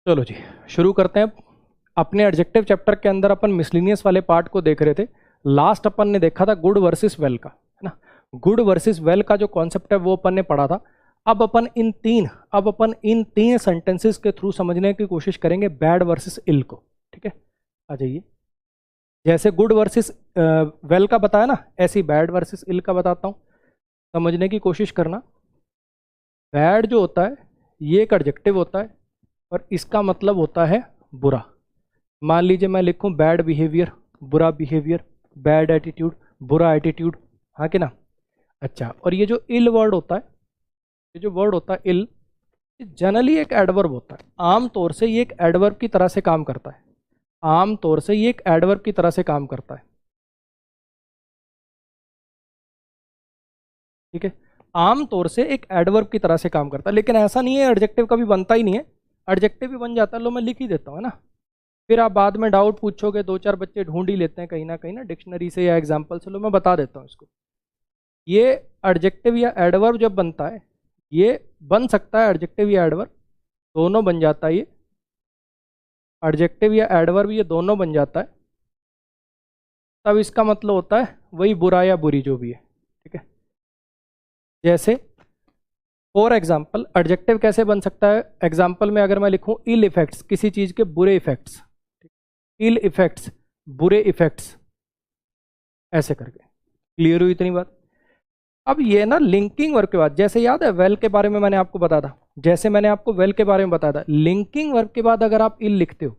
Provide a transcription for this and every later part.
चलो जी शुरू करते हैं। अपने एडजेक्टिव चैप्टर के अंदर अपन मिसलिनियस वाले पार्ट को देख रहे थे। लास्ट अपन ने देखा था गुड वर्सेस वेल का, है ना। गुड वर्सेस वेल का जो कॉन्सेप्ट है वो अपन ने पढ़ा था। अब अपन इन तीन सेंटेंसेस के थ्रू समझने की कोशिश करेंगे बैड वर्सेस इल को। ठीक है, आ जाइए। जैसे गुड वर्सेस वेल का बताया ना, ऐसी बैड वर्सेस इल का बताता हूँ, समझने की कोशिश करना। बैड जो होता है ये एक एडजेक्टिव होता है और इसका मतलब होता है बुरा। मान लीजिए मैं लिखूं बैड बिहेवियर, बुरा बिहेवियर, बैड एटीट्यूड, बुरा एटीट्यूड, हाँ कि ना। अच्छा, और ये जो इल वर्ड होता है, ये जो वर्ड होता है इल, जनरली एक एडवर्ब होता है। आमतौर से ये एक एडवर्ब की तरह से काम करता है। आमतौर से ये एक एडवर्ब की तरह से काम करता है। ठीक है, आमतौर से एक एडवर्ब की तरह से काम करता है, लेकिन ऐसा नहीं है एडजेक्टिव कभी बनता ही नहीं है। एडजेक्टिव भी बन जाता है, लो मैं लिख ही देता हूँ, है ना। फिर आप बाद में डाउट पूछोगे, दो चार बच्चे ढूंढ ही लेते हैं कहीं ना डिक्शनरी से या एग्जाम्पल से। लो मैं बता देता हूँ इसको। ये एडजेक्टिव या एडवर्ब जब बनता है, ये बन सकता है एडजेक्टिव या एडवर्ब, दोनों बन जाता है। ये एडजेक्टिव या एडवर्ब ये दोनों बन जाता है, तब इसका मतलब होता है वही बुरा या बुरी जो भी है। ठीक है, जैसे फॉर एग्जाम्पल एडजेक्टिव कैसे बन सकता है। एग्जाम्पल में अगर मैं लिखूं इल इफेक्ट्स, किसी चीज़ के बुरे इफेक्ट्स, इल इफेक्ट्स, बुरे इफेक्ट्स, ऐसे करके। क्लियर हुई इतनी बात। अब ये ना लिंकिंग वर्ब के बाद, जैसे याद है वेल के बारे में मैंने आपको बताया था, जैसे मैंने आपको वेल के बारे में बताया था, लिंकिंग वर्ब के बाद अगर आप इल लिखते हो,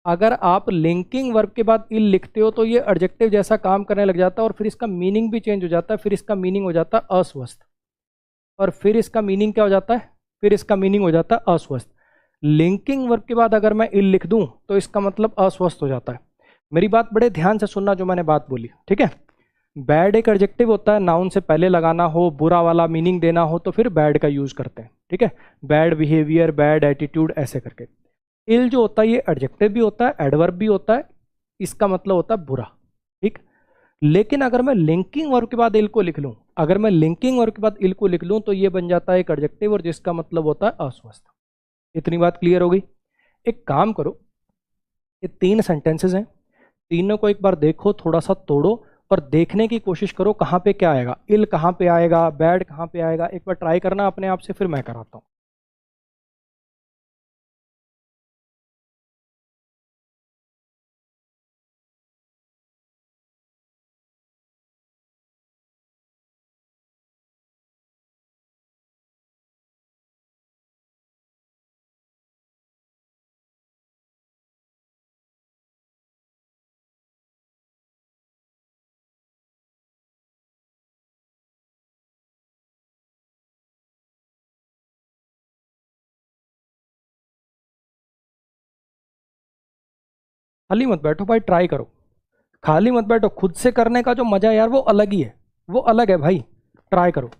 अगर आप लिंकिंग वर्ब के बाद इल लिखते हो तो ये एडजेक्टिव जैसा काम करने लग जाता है, और फिर इसका मीनिंग भी चेंज हो जाता है। फिर इसका मीनिंग हो जाता है अस्वस्थ, और फिर इसका मीनिंग क्या हो जाता है, फिर इसका मीनिंग हो जाता है अस्वस्थ। लिंकिंग वर्ब के बाद अगर मैं इल लिख दूं तो इसका मतलब अस्वस्थ हो जाता है। मेरी बात बड़े ध्यान से सुनना जो मैंने बात बोली, ठीक है। बैड एक एडजेक्टिव होता है, नाउन से पहले लगाना हो, बुरा वाला मीनिंग देना हो तो फिर बैड का यूज करते हैं। ठीक है, बैड बिहेवियर, बैड एटीट्यूड, ऐसे करके। इल जो होता है ये एडजेक्टिव भी होता है, एडवर्ब भी होता है, इसका मतलब होता है बुरा। ठीक, लेकिन अगर मैं लिंकिंग वर्ब के बाद इल को लिख लूं, अगर मैं लिंकिंग वर्ब के बाद इल को लिख लूं तो ये बन जाता है एक एडजेक्टिव और जिसका मतलब होता है अस्वस्थ। इतनी बात क्लियर हो गई। एक काम करो, ये तीन सेंटेंसेस हैं, तीनों को एक बार देखो, थोड़ा सा तोड़ो और देखने की कोशिश करो कहाँ पे क्या आएगा, इल कहाँ पे आएगा, बैड कहाँ पे आएगा। एक बार ट्राई करना अपने आप से, फिर मैं कराता हूँ। खाली मत बैठो भाई, ट्राई करो। खाली मत बैठो, खुद से करने का जो मजा है यार वो अलग ही है, वो अलग है भाई। ट्राई करो।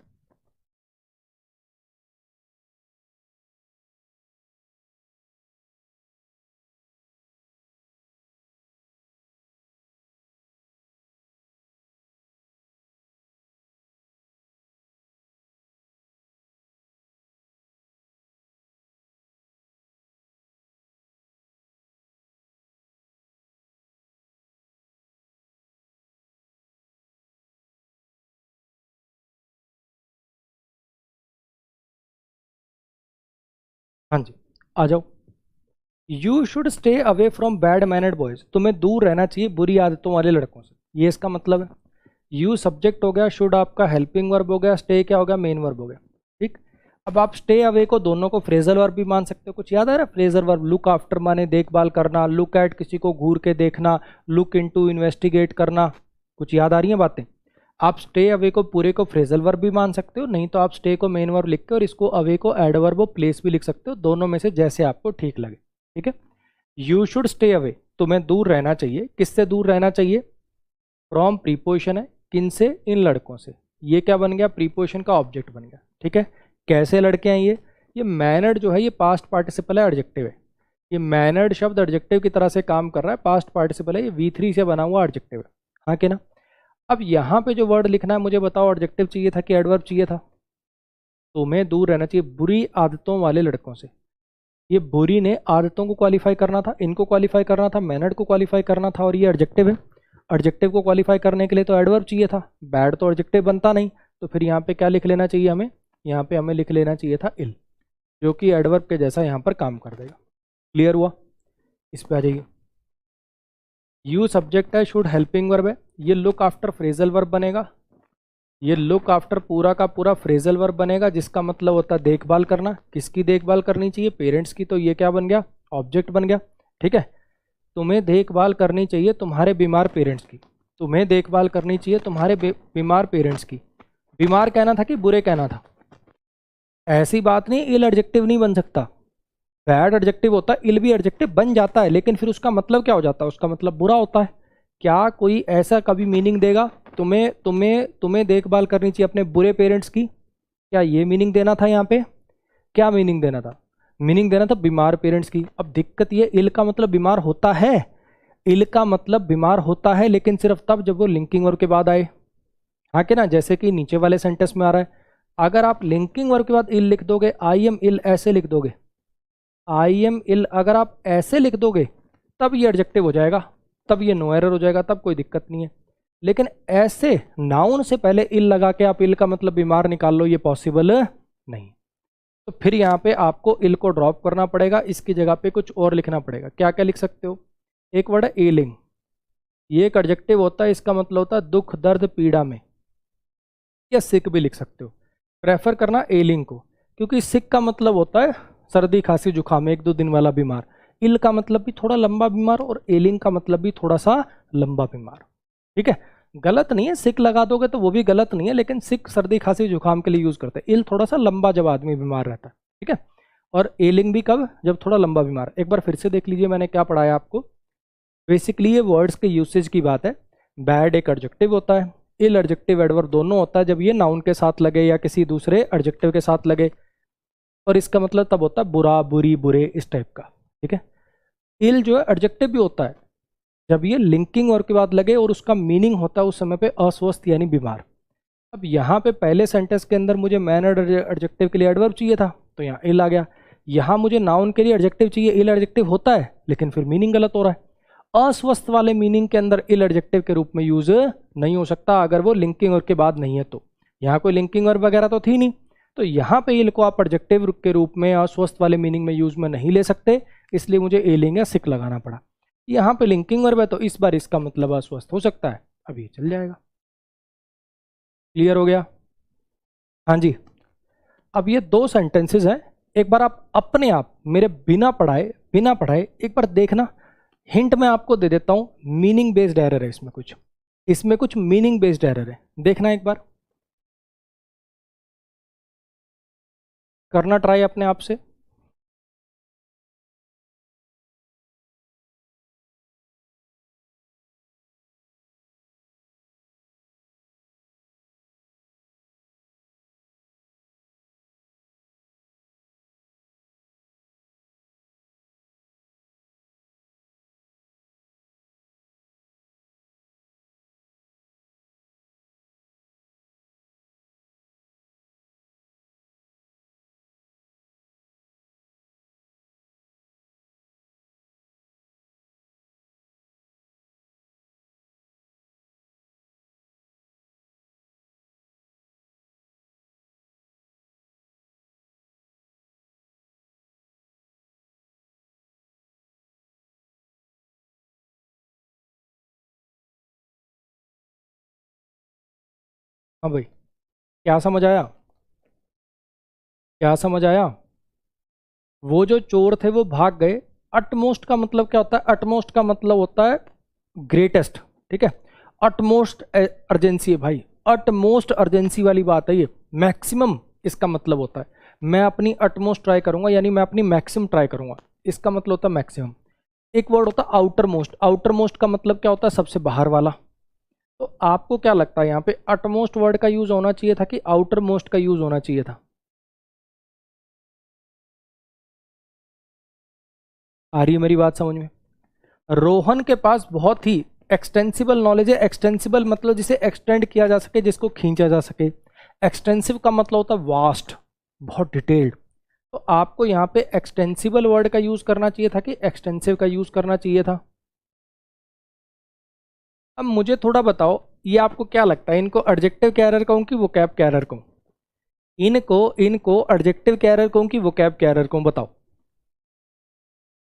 हाँ जी, आ जाओ। You should stay away from bad mannered boys, तुम्हें दूर रहना चाहिए बुरी आदतों वाले लड़कों से, ये इसका मतलब है। यू सब्जेक्ट हो गया, शुड आपका हेल्पिंग वर्ब हो गया, स्टे क्या हो गया, मेन वर्ब हो गया। ठीक, अब आप स्टे अवे को दोनों को फ्रेजल वर्ब भी मान सकते हो। कुछ याद आ रहा है? फ्रेजल वर्ब लुक आफ्टर माने देखभाल करना, लुक एट किसी को घूर के देखना, लुक इनटू इन्वेस्टिगेट करना। कुछ याद आ रही हैं बातें? आप स्टे अवे को पूरे को फ्रेजल वर्ब भी मान सकते हो, नहीं तो आप स्टे को मेन वर्ब लिख के और इसको अवे को एडवर्ब और प्लेस भी लिख सकते हो, दोनों में से जैसे आपको ठीक लगे। ठीक है, यू शुड स्टे अवे, तुम्हें दूर रहना चाहिए। किससे दूर रहना चाहिए? फ्रॉम प्रीपोजिशन है, किन से? इन लड़कों से। ये क्या बन गया? प्रीपोजिशन का ऑब्जेक्ट बन गया। ठीक है, कैसे लड़के हैं ये मैनर्ड जो है ये पास्ट पार्टिसिपल है, एडजेक्टिव है। ये मैनर्ड शब्द एडजेक्टिव की तरह से काम कर रहा है, पास्ट पार्टिसिपल है, ये V3 से बना हुआ एडजेक्टिव है। हाँ कि ना। अब यहाँ पे जो वर्ड लिखना है, मुझे बताओ एडजेक्टिव चाहिए था कि एडवर्ब चाहिए था? तुम्हें दूर रहना चाहिए बुरी आदतों वाले लड़कों से। ये बुरी ने आदतों को क्वालिफाई करना था, इनको क्वालिफाई करना था, मैनर्ड को क्वालिफाई करना था, और ये एडजेक्टिव है। एडजेक्टिव को क्वालिफाई करने के लिए तो एडवर्ब चाहिए था, बैड तो एडजेक्टिव बनता नहीं, तो फिर यहाँ पे क्या लिख लेना चाहिए हमें, यहाँ पे हमें लिख लेना चाहिए था इल, जो कि एडवर्ब के जैसा यहाँ पर काम कर देगा। क्लियर हुआ? इस पे आ जाइए। यू सब्जेक्ट है, शुड हेल्पिंग वर्ब है, ये लुक आफ्टर फ्रेजल वर्ब बनेगा, ये लुक आफ्टर पूरा का पूरा फ्रेजल वर्ब बनेगा, जिसका मतलब होता है देखभाल करना। किसकी देखभाल करनी चाहिए? पेरेंट्स की, तो ये क्या बन गया? ऑब्जेक्ट बन गया। ठीक है, तुम्हें देखभाल करनी चाहिए तुम्हारे बीमार पेरेंट्स की, तुम्हें देखभाल करनी चाहिए तुम्हारे बीमार पेरेंट्स की। बीमार कहना था कि बुरे कहना था? ऐसी बात नहीं, इल एडजेक्टिव नहीं बन सकता, बैड एडजेक्टिव होता है, इल भी एडजेक्टिव बन जाता है, लेकिन फिर उसका मतलब क्या हो जाता है? उसका मतलब बुरा होता है। क्या कोई ऐसा कभी मीनिंग देगा तुम्हें तुम्हें तुम्हें देखभाल करनी चाहिए अपने बुरे पेरेंट्स की? क्या ये मीनिंग देना था यहाँ पे? क्या मीनिंग देना था? मीनिंग देना था बीमार पेरेंट्स की। अब दिक्कत ये, इल का मतलब बीमार होता है, इल का मतलब बीमार होता है, लेकिन सिर्फ तब जब वो लिंकिंग वर्ब के बाद आए। हाँ कि ना, जैसे कि नीचे वाले सेंटेंस में आ रहा है, अगर आप लिंकिंग वर्ब के बाद इल लिख दोगे, आई एम इल ऐसे लिख दोगे, आई एम इल अगर आप ऐसे लिख दोगे तब ये एडजेक्टिव हो जाएगा, तब ये नो एरर हो जाएगा, तब कोई दिक्कत नहीं है। लेकिन ऐसे नाउन से पहले इल लगा के आप इल का मतलब बीमार निकाल लो, ये पॉसिबल नहीं। तो फिर यहाँ पे आपको इल को ड्रॉप करना पड़ेगा, इसकी जगह पे कुछ और लिखना पड़ेगा। क्या क्या लिख सकते हो? एक वर्ड है एलिंग, ये एक एडजेक्टिव होता है, इसका मतलब होता है दुख दर्द पीड़ा में, या सिक भी लिख सकते हो। प्रेफर करना एलिंग को, क्योंकि सिक का मतलब होता है सर्दी खांसी जुकाम, 1-2 दिन वाला बीमार। इल का मतलब भी थोड़ा लंबा बीमार, और एलिंग का मतलब भी थोड़ा सा लंबा बीमार। ठीक है, गलत नहीं है, सिक लगा दोगे तो वो भी गलत नहीं है, लेकिन सिक सर्दी खांसी जुकाम के लिए यूज करते हैं, इल थोड़ा सा लंबा जब आदमी बीमार रहता है। ठीक है, और एलिंग भी कब? जब थोड़ा लंबा बीमार। एक बार फिर से देख लीजिए मैंने क्या पढ़ाया आपको। बेसिकली ये वर्ड्स के यूसेज की बात है। बैड एक एडजेक्टिव होता है, इल एडजेक्टिव एडवर्ब दोनों होता है जब ये नाउन के साथ लगे या किसी दूसरे एडजेक्टिव के साथ लगे, और इसका मतलब तब होता है बुरा, बुरी, बुरे, इस टाइप का। ठीक है, इल जो है एडजेक्टिव भी होता है जब ये लिंकिंग वर्ब के बाद लगे और उसका मीनिंग होता है उस समय पे अस्वस्थ यानी बीमार। अब यहाँ पे पहले सेंटेंस के अंदर मुझे मैनर्ड एडजेक्टिव के लिए एडवर्ब चाहिए था, तो यहाँ इल आ गया। यहाँ मुझे नाउन के लिए एडजेक्टिव चाहिए, इल एडजेक्टिव होता है, लेकिन फिर मीनिंग गलत हो रहा है। अस्वस्थ वाले मीनिंग के अंदर इल एडजेक्टिव के रूप में यूज नहीं हो सकता अगर वो लिंकिंग वर्ब के बाद नहीं है। तो यहाँ कोई लिंकिंग वर्ब वगैरह तो थी नहीं, तो यहाँ पे इल को आप एडजेक्टिव के रूप में अस्वस्थ वाले मीनिंग में यूज में नहीं ले सकते, इसलिए मुझे एलिंग या सिक लगाना पड़ा। यहाँ पे लिंकिंग वर्ब है तो इस बार इसका मतलब अस्वस्थ हो सकता है, अभी चल जाएगा। क्लियर हो गया? हाँ जी। अब ये 2 सेंटेंसेस हैं, एक बार आप अपने आप मेरे बिना पढ़ाए एक बार देखना। हिंट मैं आपको दे देता हूं, मीनिंग बेस्ड एरर है इसमें कुछ मीनिंग बेस्ड एरर है, देखना एक बार, करना ट्राई अपने आप से। हाँ भाई, क्या समझ आया? क्या समझ आया? वो जो चोर थे वो भाग गए। अटमोस्ट का मतलब क्या होता है? अटमोस्ट का मतलब होता है ग्रेटेस्ट। ठीक है, अटमोस्ट अर्जेंसी है भाई, अटमोस्ट अर्जेंसी वाली बात है ये। मैक्सिमम इसका मतलब होता है मैं अपनी अटमोस्ट ट्राई करूंगा, यानी मैं अपनी मैक्सिमम ट्राई करूंगा, इसका मतलब होता है मैक्सिमम। एक वर्ड होता है आउटर मोस्ट, आउटर मोस्ट का मतलब क्या होता है? सबसे बाहर वाला। तो आपको क्या लगता है यहाँ पे अटमोस्ट वर्ड का यूज होना चाहिए था कि आउटर मोस्ट का यूज होना चाहिए था? आ रही है मेरी बात समझ में? रोहन के पास बहुत ही एक्सटेंसिबल नॉलेज है। एक्सटेंसिबल मतलब जिसे एक्सटेंड किया जा सके, जिसको खींचा जा सके। एक्सटेंसिव का मतलब होता है वास्ट, बहुत डिटेल्ड। तो आपको यहाँ पे एक्सटेंसिबल वर्ड का यूज़ करना चाहिए था कि एक्सटेंसिव का यूज़ करना चाहिए था। अब मुझे थोड़ा बताओ, ये आपको क्या लगता है, इनको एडजेक्टिव कैरियर कहूँ कि वोकैब कैरियर कहूँ? इनको एडजेक्टिव कैरियर कहूँ कि वोकैब कैरियर कहूँ? बताओ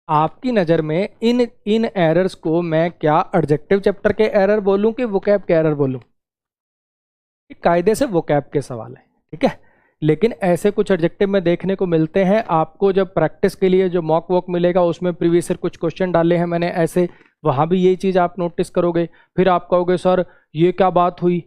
आपकी नज़र में इन एरर्स को मैं क्या एडजेक्टिव चैप्टर के एरर बोलूँ कि वोकैब के एरर बोलूँ? कायदे से वोकैब के सवाल है, ठीक है। लेकिन ऐसे कुछ एडजेक्टिव में देखने को मिलते हैं आपको, जब प्रैक्टिस के लिए जो मॉक वॉक मिलेगा उसमें प्रीवियस ईयर कुछ क्वेश्चन डाले हैं मैंने ऐसे, वहाँ भी यही चीज़ आप नोटिस करोगे। फिर आप कहोगे सर ये क्या बात हुई,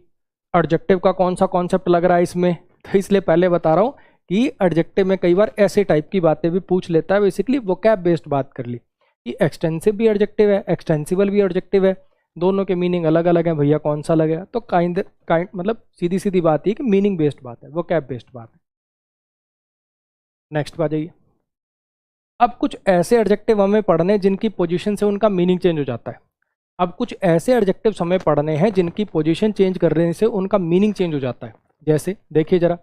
एडजेक्टिव का कौन सा कॉन्सेप्ट लग रहा है इसमें? तो इसलिए पहले बता रहा हूँ कि एडजेक्टिव में कई बार ऐसे टाइप की बातें भी पूछ लेता है। बेसिकली वोकैब बेस्ड बात कर ली कि एक्सटेंसिव भी एडजेक्टिव है, एक्सटेंसिबल भी एडजेक्टिव है, दोनों के मीनिंग अलग अलग हैं, भैया कौन सा लगेगा? तो काइंड मतलब सीधी सीधी बात है कि मीनिंग बेस्ड बात है, वोकैब बेस्ड बात है। नेक्स्ट बात जाइए। अब कुछ ऐसे एडजेक्टिव हमें पढ़ने जिनकी पोजीशन से उनका मीनिंग चेंज हो जाता है। अब कुछ ऐसे एडजेक्टिव हमें पढ़ने हैं जिनकी पोजीशन चेंज करने से उनका मीनिंग चेंज हो जाता है। जैसे देखिए जरा,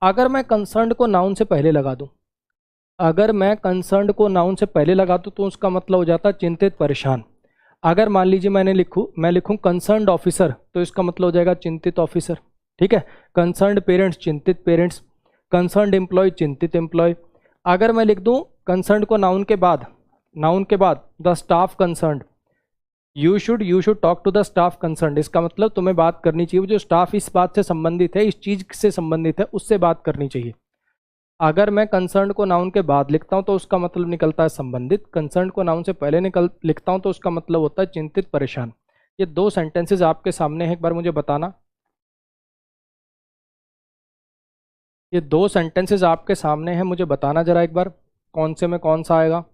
अगर मैं कंसर्न्ड को नाउन से पहले लगा दूं, अगर मैं कंसर्न्ड को नाउन से पहले लगा दूं तो उसका मतलब हो जाता है चिंतित परेशान। अगर मान लीजिए मैं लिखूं कंसर्न्ड ऑफिसर, तो इसका मतलब हो जाएगा चिंतित ऑफिसर, ठीक है। कंसर्न्ड पेरेंट्स, चिंतित पेरेंट्स। कंसर्न्ड एम्प्लॉय, चिंतित एम्प्लॉय। अगर मैं लिख दूं कंसर्न्ड को नाउन के बाद the staff concerned, you should talk to the staff concerned, इसका मतलब तुम्हें बात करनी चाहिए, जो स्टाफ इस बात से संबंधित है, इस चीज़ से संबंधित है, उससे बात करनी चाहिए। अगर मैं कंसर्न्ड को नाउन के बाद लिखता हूं तो उसका मतलब निकलता है संबंधित, कंसर्न्ड को नाउन से पहले लिखता हूं तो उसका मतलब होता है चिंतित परेशान। ये दो सेंटेंसेस आपके सामने हैं, एक बार मुझे बताना। ये दो सेंटेंसेस आपके सामने हैं, मुझे बताना जरा एक बार कौन से में कौन सा आएगा।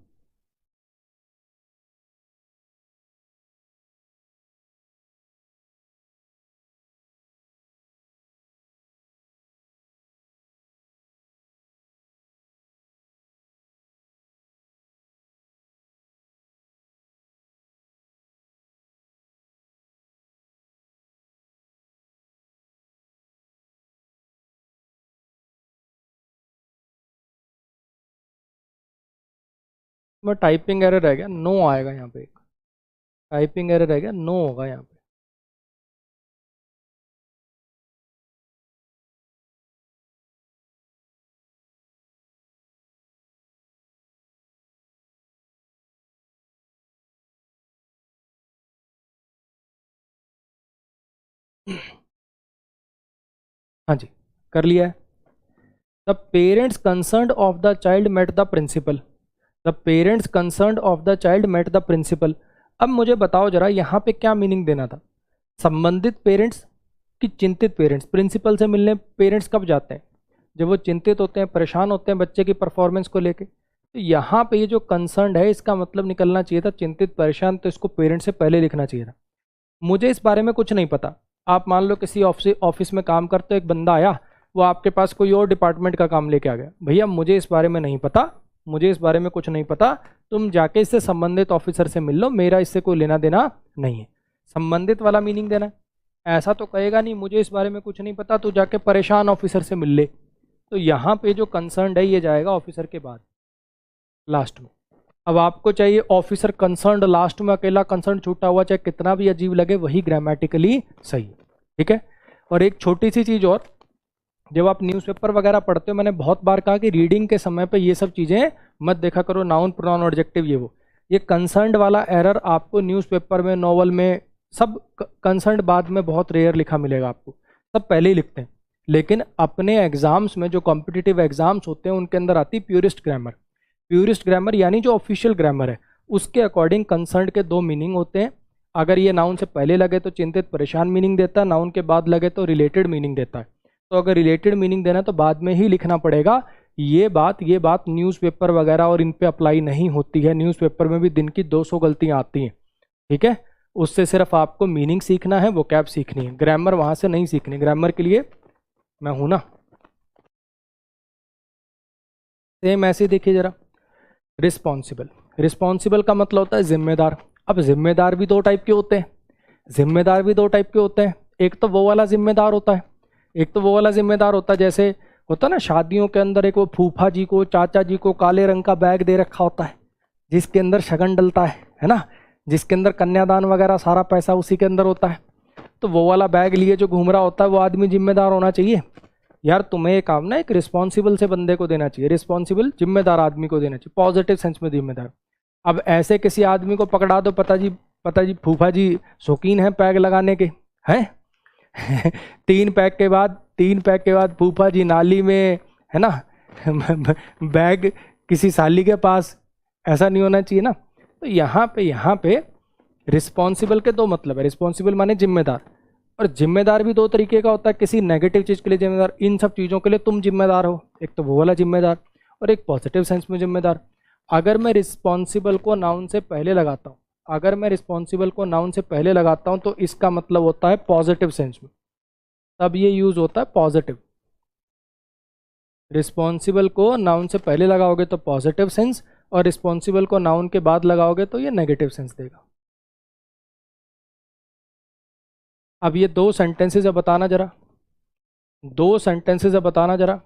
मैं टाइपिंग एरर रह गया, नो आएगा यहाँ पे, एक टाइपिंग एरर रह गया, नो होगा यहाँ पे। हाँ जी, कर लिया है। The parents concerned of the child met the principal, the parents concerned of the child met the principal. अब मुझे बताओ जरा यहाँ पे क्या मीनिंग देना था, संबंधित पेरेंट्स कि चिंतित पेरेंट्स? प्रिंसिपल से मिलने पेरेंट्स कब जाते हैं? जब वो चिंतित होते हैं, परेशान होते हैं बच्चे की परफॉर्मेंस को लेके। तो यहाँ पे ये जो कंसर्न्ड है इसका मतलब निकलना चाहिए था चिंतित परेशान, तो इसको पेरेंट्स से पहले लिखना चाहिए था। मुझे इस बारे में कुछ नहीं पता। आप मान लो किसी ऑफिस में काम करते हो, एक बंदा आया, वो आपके पास कोई और डिपार्टमेंट का काम लेके आ गया, भैया मुझे इस बारे में नहीं पता, मुझे इस बारे में कुछ नहीं पता, तुम जाके इससे संबंधित ऑफिसर से मिल लो, मेरा इससे कोई लेना देना नहीं है। संबंधित वाला मीनिंग देना है, ऐसा तो कहेगा नहीं मुझे इस बारे में कुछ नहीं पता, तो जाके परेशान ऑफिसर से मिल ले। तो यहाँ पे जो कंसर्न्ड है ये जाएगा ऑफिसर के बाद लास्ट में। अब आपको चाहिए ऑफिसर कंसर्न्ड लास्ट में, अकेला कंसर्न छूटा हुआ चाहे कितना भी अजीब लगे वही ग्रामेटिकली सही है, ठीक है। और एक छोटी सी चीज़ और, जब आप न्यूज़पेपर वगैरह पढ़ते हो, मैंने बहुत बार कहा कि रीडिंग के समय पे ये सब चीज़ें मत देखा करो, नाउन प्रोनाउन एडजेक्टिव ये वो। ये कंसर्न्ड वाला एरर आपको न्यूज़पेपर में, नॉवल में, सब कंसर्न्ड बाद में बहुत रेयर लिखा मिलेगा आपको, सब पहले ही लिखते हैं। लेकिन अपने एग्जाम्स में जो कॉम्पिटिटिव एग्जाम्स होते हैं उनके अंदर आती प्योरेस्ट ग्रामर। प्योरेस्ट ग्रामर यानी जो ऑफिशियल ग्रामर है उसके अकॉर्डिंग कंसर्न्ड के दो मीनिंग होते हैं। अगर ये नाउन से पहले लगे तो चिंतित परेशान मीनिंग देता है, नाउन के बाद लगे तो रिलेटेड मीनिंग देता है। तो अगर रिलेटेड मीनिंग देना तो बाद में ही लिखना पड़ेगा। ये बात न्यूज़पेपर वगैरह और इन पे अप्लाई नहीं होती है। न्यूज़पेपर में भी दिन की 200 गलतियाँ आती हैं, ठीक है। उससे सिर्फ आपको मीनिंग सीखना है, वोकैब सीखनी है, ग्रामर वहाँ से नहीं सीखनी। ग्रामर के लिए मैं हूँ ना। सेम ऐसे देखिए जरा, रिस्पॉन्सिबल, रिस्पॉन्सिबल का मतलब होता है जिम्मेदार। अब जिम्मेदार भी दो टाइप के होते हैं, जिम्मेदार भी दो टाइप के होते हैं। एक तो वो वाला जिम्मेदार होता है, एक तो वो वाला जिम्मेदार होता है जैसे होता ना शादियों के अंदर, एक वो फूफा जी को चाचा जी को काले रंग का बैग दे रखा होता है जिसके अंदर शगन डलता है ना, जिसके अंदर कन्यादान वगैरह सारा पैसा उसी के अंदर होता है। तो वो वाला बैग लिए जो घूम रहा होता है वो आदमी जिम्मेदार होना चाहिए। यार तुम्हें ये काम ना एक रिस्पॉन्सिबल से बंदे को देना चाहिए, रिस्पॉन्सिबल जिम्मेदार आदमी को देना चाहिए, पॉजिटिव सेंस में जिम्मेदार। अब ऐसे किसी आदमी को पकड़ा दो, पता जी फूफा जी शौकीन है पैग लगाने के हैं तीन पैक के बाद फूफा जी नाली में, है ना बैग किसी साली के पास, ऐसा नहीं होना चाहिए ना। तो यहाँ पे रिस्पॉन्सिबल के दो मतलब है। रिस्पॉन्सिबल माने जिम्मेदार, और जिम्मेदार भी दो तरीके का होता है। किसी नेगेटिव चीज़ के लिए जिम्मेदार, इन सब चीज़ों के लिए तुम जिम्मेदार हो, एक तो वो वाला जिम्मेदार, और एक पॉजिटिव सेंस में जिम्मेदार। अगर मैं रिस्पॉन्सिबल को नाउन से पहले लगाता हूँ, तो इसका मतलब होता है पॉजिटिव सेंस में, तब ये यूज होता है पॉजिटिव। रिस्पॉन्सिबल को नाउन से पहले लगाओगे तो पॉजिटिव सेंस, और रिस्पॉन्सिबल को नाउन के बाद लगाओगे तो ये नेगेटिव सेंस देगा। अब ये दो सेंटेंसेस है, बताना जरा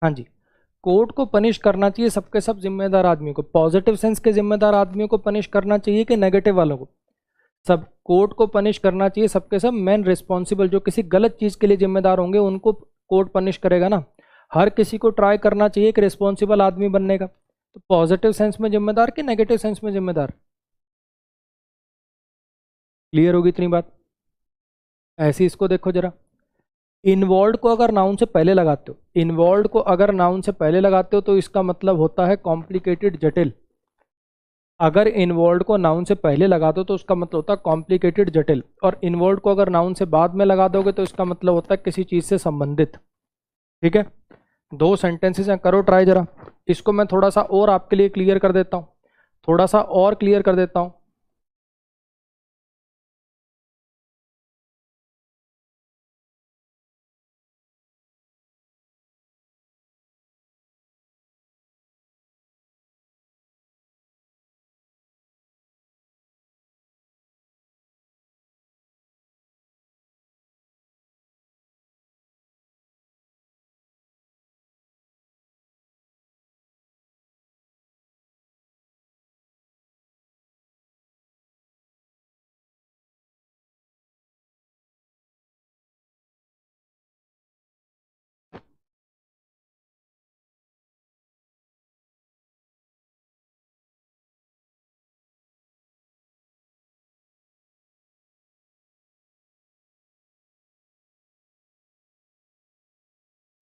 हाँ जी, कोर्ट को पनिश करना चाहिए सबके सब जिम्मेदार आदमियों को, पॉजिटिव सेंस के जिम्मेदार आदमियों को पनिश करना चाहिए कि नेगेटिव वालों को? सब कोर्ट को पनिश करना चाहिए सबके सब मेन रिस्पॉन्सिबल, जो किसी गलत चीज़ के लिए जिम्मेदार होंगे उनको कोर्ट पनिश करेगा ना। हर किसी को ट्राई करना चाहिए कि रिस्पॉन्सिबल आदमी बनने का। तो पॉजिटिव सेंस में जिम्मेदार कि नेगेटिव सेंस में जिम्मेदार? क्लियर होगी इतनी बात? ऐसे इसको देखो जरा, इन्वॉल्व को अगर नाउन से पहले लगाते हो तो इसका मतलब होता है कॉम्प्लिकेटेड, जटिल। अगर इन्वॉल्व को नाउन से पहले लगा दो तो उसका मतलब होता है कॉम्प्लिकेटेड, जटिल। और इन्वॉल्व को अगर नाउन से बाद में लगा दोगे तो इसका मतलब होता है किसी चीज़ से संबंधित। ठीक है, दो सेंटेंसेस हैं, करो ट्राई जरा। इसको मैं थोड़ा सा और आपके लिए क्लियर कर देता हूँ,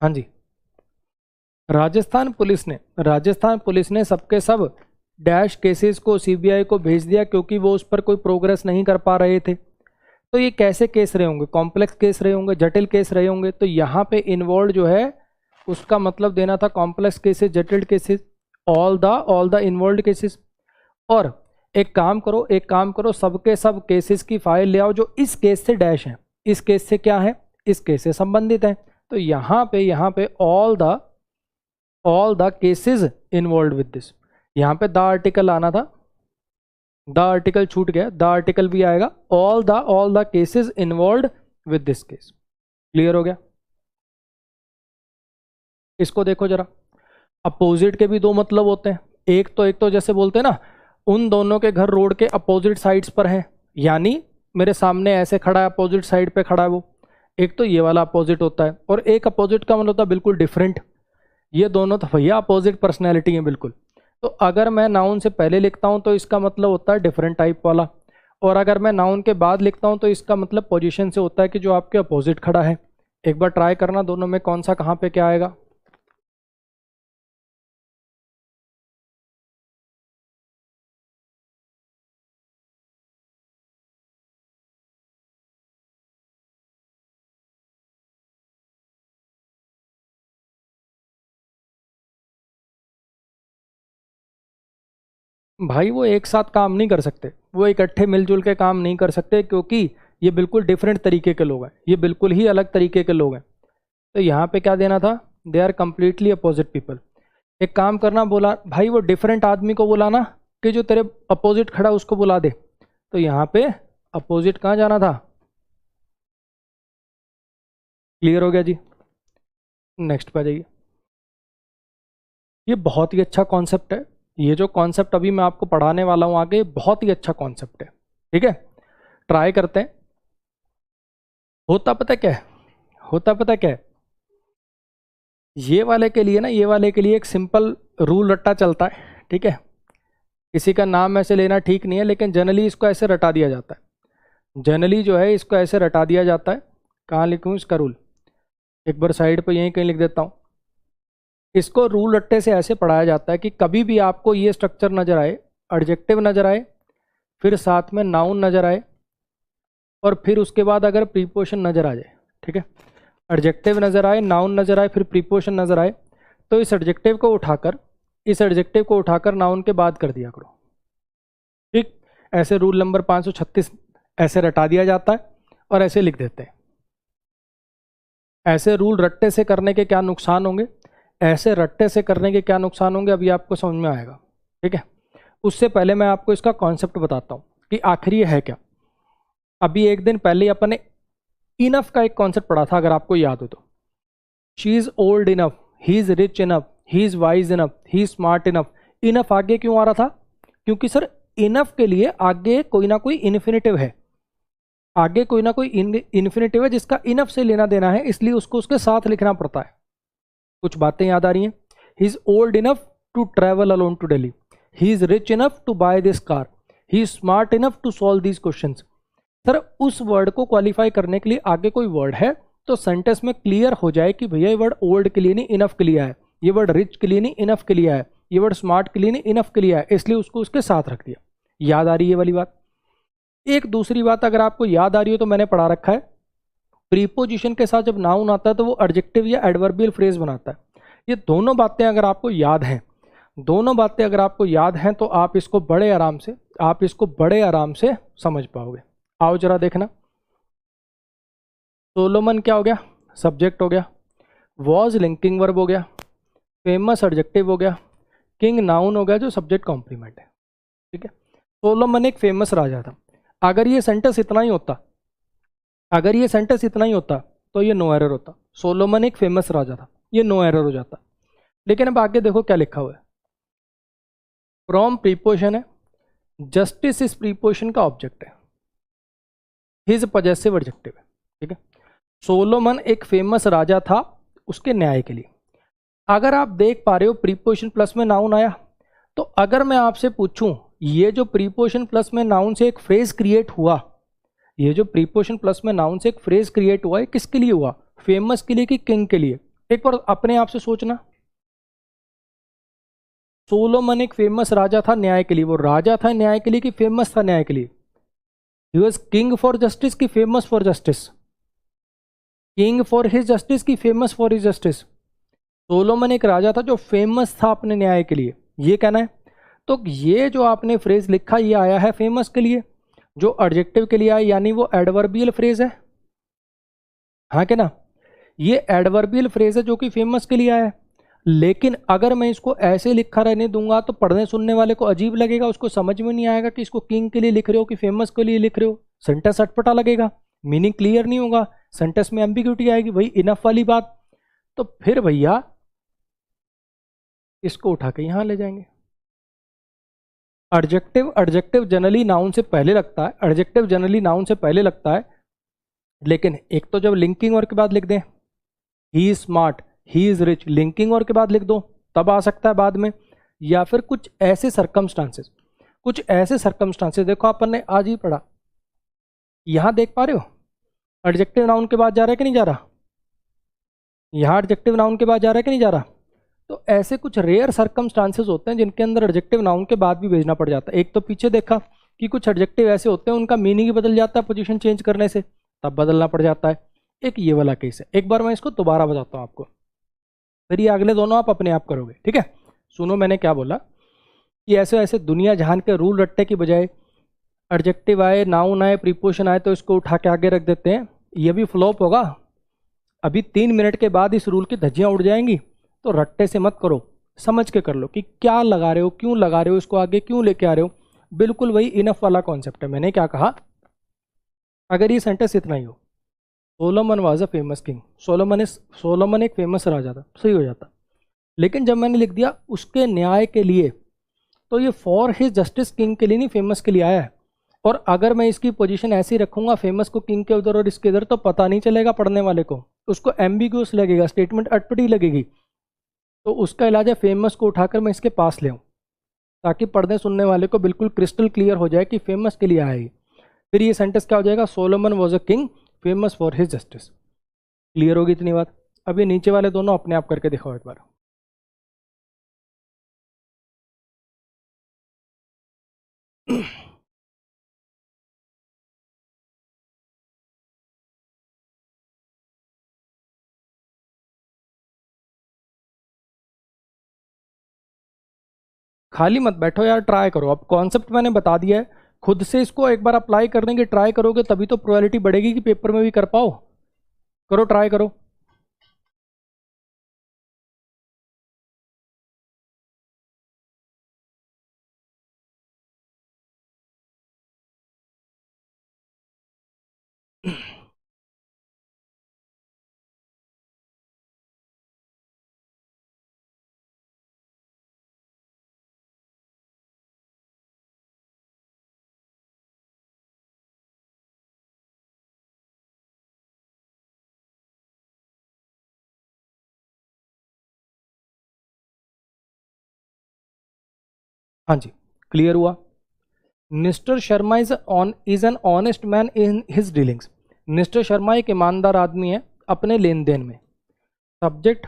हाँ जी। राजस्थान पुलिस ने सबके सब डैश केसेस को सीबीआई को भेज दिया क्योंकि वो उस पर कोई प्रोग्रेस नहीं कर पा रहे थे। तो ये कैसे केस रहे होंगे? कॉम्प्लेक्स केस रहे होंगे, जटिल केस रहे होंगे। तो यहाँ पे इन्वॉल्व जो है उसका मतलब देना था कॉम्प्लेक्स केसेस, जटिल cases, all the involve cases. और एक काम करो, सबके सब केसेस की फाइल ले आओ जो इस केस से डैश है, इस केस से क्या है, इस केस से संबंधित है। तो यहाँ पे all the cases involve with this, यहाँ पे द आर्टिकल आना था, द आर्टिकल छूट गया, द आर्टिकल भी आएगा, all the cases involve with this case. Clear हो गया? इसको देखो जरा, अपोजिट के भी दो मतलब होते हैं। एक तो जैसे बोलते हैं ना, उन दोनों के घर रोड के अपोजिट साइड्स पर हैं, यानी मेरे सामने ऐसे खड़ा है, अपोजिट साइड पे खड़ा है वो। एक तो ये वाला अपोजिट होता है, और एक अपोजिट का मतलब होता है बिल्कुल डिफरेंट। ये दोनों तो भैया अपोजिट पर्सनैलिटी हैं बिल्कुल। तो अगर मैं नाउन से पहले लिखता हूँ तो इसका मतलब होता है डिफरेंट टाइप वाला, और अगर मैं नाउन के बाद लिखता हूँ तो इसका मतलब पोजीशन से होता है कि जो आपके अपोजिट खड़ा है। एक बार ट्राई करना दोनों में कौन सा कहाँ पे क्या आएगा। भाई वो एक साथ काम नहीं कर सकते, वो इकट्ठे मिलजुल के काम नहीं कर सकते, क्योंकि ये बिल्कुल डिफरेंट तरीके के लोग हैं, ये बिल्कुल ही अलग तरीके के लोग हैं। तो यहाँ पे क्या देना था, they are completely opposite people. एक काम करना, बोला भाई वो डिफरेंट आदमी को बुलाना कि जो तेरे अपोजिट खड़ा उसको बुला दे। तो यहाँ पे अपोजिट कहाँ जाना था, क्लियर हो गया जी। नेक्स्ट पे जाइए। ये बहुत ही अच्छा कॉन्सेप्ट है, ये जो कॉन्सेप्ट अभी मैं आपको पढ़ाने वाला हूँ आगे, बहुत ही अच्छा कॉन्सेप्ट है। ठीक है, ट्राई करते हैं। होता पता क्या है, होता पता क्या है, ये वाले के लिए ना, ये वाले के लिए एक सिंपल रूल रट्टा चलता है। ठीक है, किसी का नाम ऐसे लेना ठीक नहीं है, लेकिन जनरली इसको ऐसे रटा दिया जाता है। जनरली जो है इसको ऐसे रटा दिया जाता है। कहाँ लिखूँ इसका रूल, एक बार साइड पर यहीं कहीं लिख देता हूँ। इसको रूल रट्टे से ऐसे पढ़ाया जाता है कि कभी भी आपको ये स्ट्रक्चर नज़र आए, एडजेक्टिव नज़र आए, फिर साथ में नाउन नज़र आए, और फिर उसके बाद अगर प्रीपोजिशन नज़र आ जाए। ठीक है, एडजेक्टिव नज़र आए, नाउन नज़र आए, फिर प्रीपोजिशन नज़र आए, तो इस एडजेक्टिव को उठाकर, इस एडजेक्टिव को उठाकर नाउन के बाद कर दिया करो। ठीक, ऐसे रूल नंबर 536 ऐसे रटा दिया जाता है और ऐसे लिख देते हैं। ऐसे रूल रट्टे से करने के क्या नुकसान होंगे, ऐसे रट्टे से करने के क्या नुकसान होंगे, अभी आपको समझ में आएगा। ठीक है, उससे पहले मैं आपको इसका कॉन्सेप्ट बताता हूँ कि आखिर ये है क्या। अभी एक दिन पहले ही अपन ने इनफ का एक कॉन्सेप्ट पढ़ा था, अगर आपको याद हो तो। She is old enough, he is rich enough, he is wise enough, he is smart enough. Enough आगे क्यों आ रहा था, क्योंकि सर इनफ के लिए आगे कोई ना कोई इन्फिनेटिव है, आगे कोई ना कोई इन्फिनेटिव है जिसका इनफ से लेना देना है, इसलिए उसको उसके साथ लिखना पड़ता है। कुछ बातें याद आ रही हैं। He is old enough to travel alone to Delhi, he is rich enough to buy this car, he is smart enough to solve these questions. Sir उस वर्ड को क्वालिफाई करने के लिए आगे कोई वर्ड है तो सेंटेंस में क्लियर हो जाए कि भैया ये वर्ड ओल्ड के लिए नहीं इनफ के लिए है, ये वर्ड रिच के लिए नहीं इनफ के लिए है, ये वर्ड स्मार्ट के लिए नहीं इनफ के लिए है, इसलिए उसको उसके साथ रख दिया। याद आ रही है ये वाली बात। एक दूसरी बात अगर आपको याद आ रही हो तो मैंने पढ़ा रखा है, प्रीपोजिशन के साथ जब नाउन आता है तो वो एडजेक्टिव या एडवर्बियल फ्रेज बनाता है। ये दोनों बातें अगर आपको याद हैं, दोनों बातें अगर आपको याद हैं, तो आप इसको बड़े आराम से, आप इसको बड़े आराम से समझ पाओगे। आओ जरा देखना। सोलोमन क्या हो गया, सब्जेक्ट हो गया, वॉज लिंकिंग वर्ब हो गया, फेमस एडजेक्टिव हो गया, किंग नाउन हो गया जो सब्जेक्ट कॉम्प्लीमेंट है। ठीक है, सोलोमन एक फेमस राजा था। अगर ये सेंटेंस इतना ही होता, अगर ये सेंटेंस इतना ही होता तो ये नो एरर होता। सोलोमन एक फेमस राजा था, ये नो एरर हो जाता। लेकिन अब आगे देखो क्या लिखा हुआ है, फ्रॉम प्रीपोजिशन है, जस्टिस इस प्रीपोजिशन का ऑब्जेक्ट है, हिज पॉजेसिव एडजेक्टिव है। ठीक है, सोलोमन एक फेमस राजा था उसके न्याय के लिए। अगर आप देख पा रहे हो प्रीपोजिशन प्लस में नाउन आया, तो अगर मैं आपसे पूछूं ये जो प्रीपोजिशन प्लस में नाउन से एक फ्रेज क्रिएट हुआ, ये जो प्रीपोजिशन प्लस में नाउन से एक फ्रेज क्रिएट हुआ है, किसके लिए हुआ, फेमस के लिए कि किंग के लिए? एक बार अपने आप से सोचना। सोलोमन एक फेमस राजा था न्याय के लिए, वो राजा था न्याय के लिए कि फेमस था न्याय के लिए? He was king for justice की famous for justice? King for his justice की famous for his justice? Solomon एक राजा था जो फेमस था अपने न्याय के लिए, ये कहना है। तो ये जो आपने फ्रेज लिखा ये आया है फेमस के लिए, जो एडजेक्टिव के लिए आया यानी वो एडवर्बियल फ्रेज है, हाँ के ना, ये एडवर्बियल फ्रेज है जो कि फेमस के लिए आया है। लेकिन अगर मैं इसको ऐसे लिखा रहने दूंगा तो पढ़ने सुनने वाले को अजीब लगेगा, उसको समझ में नहीं आएगा कि इसको किंग के लिए लिख रहे हो कि फेमस के लिए लिख रहे हो। सेंटेंस अटपटा लगेगा, मीनिंग क्लियर नहीं होगा, सेंटेंस में एम्बिग्यूटी आएगी, वही इनफ वाली बात। तो फिर भैया इसको उठा के यहां ले जाएंगे। एडजेक्टिव, एडजेक्टिव जनरली नाउन से पहले लगता है, एडजेक्टिव जनरली नाउन से पहले लगता है। लेकिन एक तो जब लिंकिंग और के बाद लिख दें, ही is smart, he is rich, linking और के बाद लिख दो तब आ सकता है बाद में। या फिर कुछ ऐसे सर्कमस्टांसेस, देखो अपन ने आज ही पढ़ा, यहां देख पा रहे हो एडजेक्टिव नाउन के बाद जा रहा है कि नहीं जा रहा, यहां एडजेक्टिव नाउन के बाद जा रहा है कि नहीं जा रहा। तो ऐसे कुछ रेयर सर्कमस्टांसेस होते हैं जिनके अंदर एडजेक्टिव नाउन के बाद भी भेजना पड़ जाता है। एक तो पीछे देखा कि कुछ एडजेक्टिव ऐसे होते हैं उनका मीनिंग ही बदल जाता है पोजीशन चेंज करने से, तब बदलना पड़ जाता है। एक ये वाला केस है, एक बार मैं इसको दोबारा बताता हूँ आपको, फिर ये अगले दोनों आप अपने आप करोगे, ठीक है। सुनो मैंने क्या बोला कि ऐसे ऐसे दुनिया जहान के रूल रट्टे की बजाय एडजेक्टिव आए, नाउन आए, प्रीपोजिशन आए तो इसको उठा के आगे रख देते हैं, ये भी फ्लॉप होगा। अभी 3 मिनट के बाद इस रूल की धज्जियां उड़ जाएंगी, तो रट्टे से मत करो, समझ के कर लो कि क्या लगा रहे हो, क्यों लगा रहे हो, इसको आगे क्यों लेके आ रहे हो। बिल्कुल वही इनफ वाला कॉन्सेप्ट है। मैंने क्या कहा, अगर ये सेंटेंस इतना ही हो, Solomon was a famous king, Solomon एक फेमस राजा था, सही हो जाता। लेकिन जब मैंने लिख दिया उसके न्याय के लिए, तो ये फॉर हिज जस्टिस किंग के लिए नहीं, फेमस के लिए आया है। और अगर मैं इसकी पोजीशन ऐसी रखूंगा फेमस को किंग के उधर और इसके इधर, तो पता नहीं चलेगा पढ़ने वाले को, उसको एम्बिग्यूअस लगेगा, स्टेटमेंट अटपटी लगेगी। तो उसका इलाज है फेमस को उठाकर मैं इसके पास ले आऊँ, ताकि पढ़ने सुनने वाले को बिल्कुल क्रिस्टल क्लियर हो जाए कि फेमस के लिए आया है। फिर ये सेंटेंस क्या हो जाएगा, Solomon was a king famous for his justice. Clear होगी इतनी बात। अब ये नीचे वाले दोनों अपने आप करके दिखाओ एक बार। खाली मत बैठो यार, ट्राई करो। अब कॉन्सेप्ट मैंने बता दिया है, खुद से इसको एक बार अप्लाई करने की ट्राई करोगे तभी तो प्रोबेबिलिटी बढ़ेगी कि पेपर में भी कर पाओ। करो, ट्राई करो। हाँ जी, क्लियर हुआ। Mr Sharma is an honest man in his dealings. Mr Sharma एक ईमानदार आदमी है अपने लेन देन में। Subject,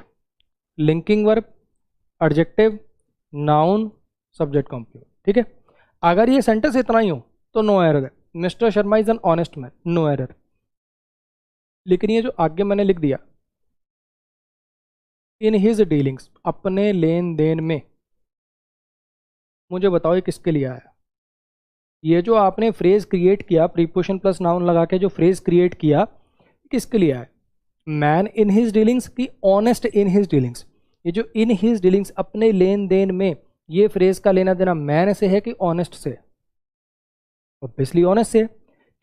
linking verb, adjective, noun, subject complement, ठीक है। अगर ये सेंटेंस इतना ही हो तो नो एरर है, Mr Sharma is an honest man, no error. लेकिन ये जो आगे मैंने लिख दिया, इन हिज डीलिंग्स, अपने लेन देन में, मुझे बताओ ये किसके लिए आया। ये जो आपने फ्रेज क्रिएट किया, प्रीपोजिशन प्लस नाउन लगा के जो फ्रेज क्रिएट किया, किसके लिए आया। मैन इन हिज डीलिंग्स की ऑनेस्ट इन हिज डीलिंग्स। ये जो इन हिज डीलिंग्स, अपने लेन देन में, ये फ्रेज का लेना देना मैन से है कि ऑनेस्ट से। ऑब्वियसली ऑनेस्ट से,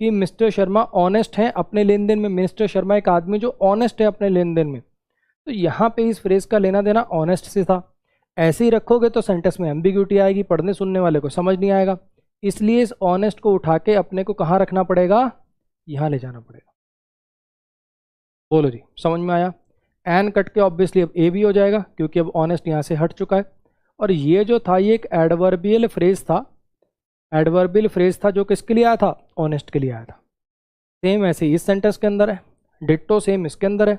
कि मिस्टर शर्मा ऑनेस्ट है अपने लेन देन में। मिस्टर शर्मा एक आदमी जो ऑनेस्ट है अपने लेन देन में, तो यहाँ पे इस फ्रेज का लेना देना ऑनेस्ट से था। ऐसे ही रखोगे तो सेंटेंस में एम्बिग्यूटी आएगी, पढ़ने सुनने वाले को समझ नहीं आएगा। इसलिए इस ऑनेस्ट को उठा के अपने को कहाँ रखना पड़ेगा, यहाँ ले जाना पड़ेगा। बोलो जी, समझ में आया। एन कट के ऑब्वियसली अब ए भी हो जाएगा, क्योंकि अब ऑनेस्ट यहाँ से हट चुका है। और ये जो था ये एक एडवर्बियल फ्रेज था, एडवर्बियल फ्रेज था जो किसके लिए आया था, ऑनेस्ट के लिए आया था। सेम ऐसे इस सेंटेंस के अंदर है, डिट्टो सेम इसके अंदर है।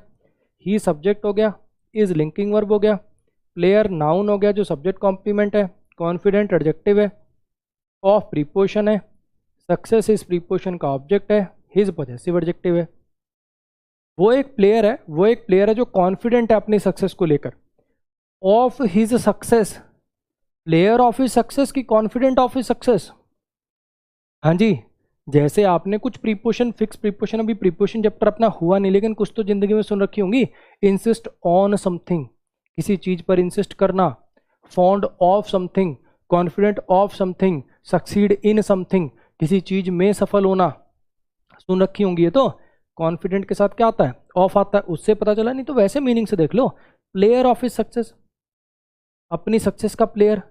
ही सब्जेक्ट हो गया, इज लिंकिंग वर्ब हो गया, प्लेयर नाउन हो गया जो सब्जेक्ट कॉम्प्लीमेंट है, कॉन्फिडेंट एडजेक्टिव है, ऑफ प्रीपोजिशन है, सक्सेस इस प्रीपोजिशन का ऑब्जेक्ट है, हिज पॉजेसिव एडजेक्टिव है। वो एक प्लेयर है जो कॉन्फिडेंट है अपनी सक्सेस को लेकर। Of his success, player of his success की कॉन्फिडेंट ऑफ हिज सक्सेस। हाँ जी, जैसे आपने कुछ प्रीपोजिशन, फिक्स प्रीपोजिशन, अभी प्रीपोजिशन चैप्टर अपना हुआ नहीं लेकिन कुछ तो जिंदगी में सुन रखी होंगी। इंसिस्ट ऑन समथिंग, किसी चीज पर इंसिस्ट करना, fond of something, confident of something, succeed in something, किसी चीज में सफल होना, सुन रखी होंगी। ये तो कॉन्फिडेंट के साथ क्या आता है, ऑफ आता है, उससे पता चला। नहीं तो वैसे मीनिंग से देख लो, प्लेयर ऑफ हिज सक्सेस, अपनी सक्सेस का प्लेयर,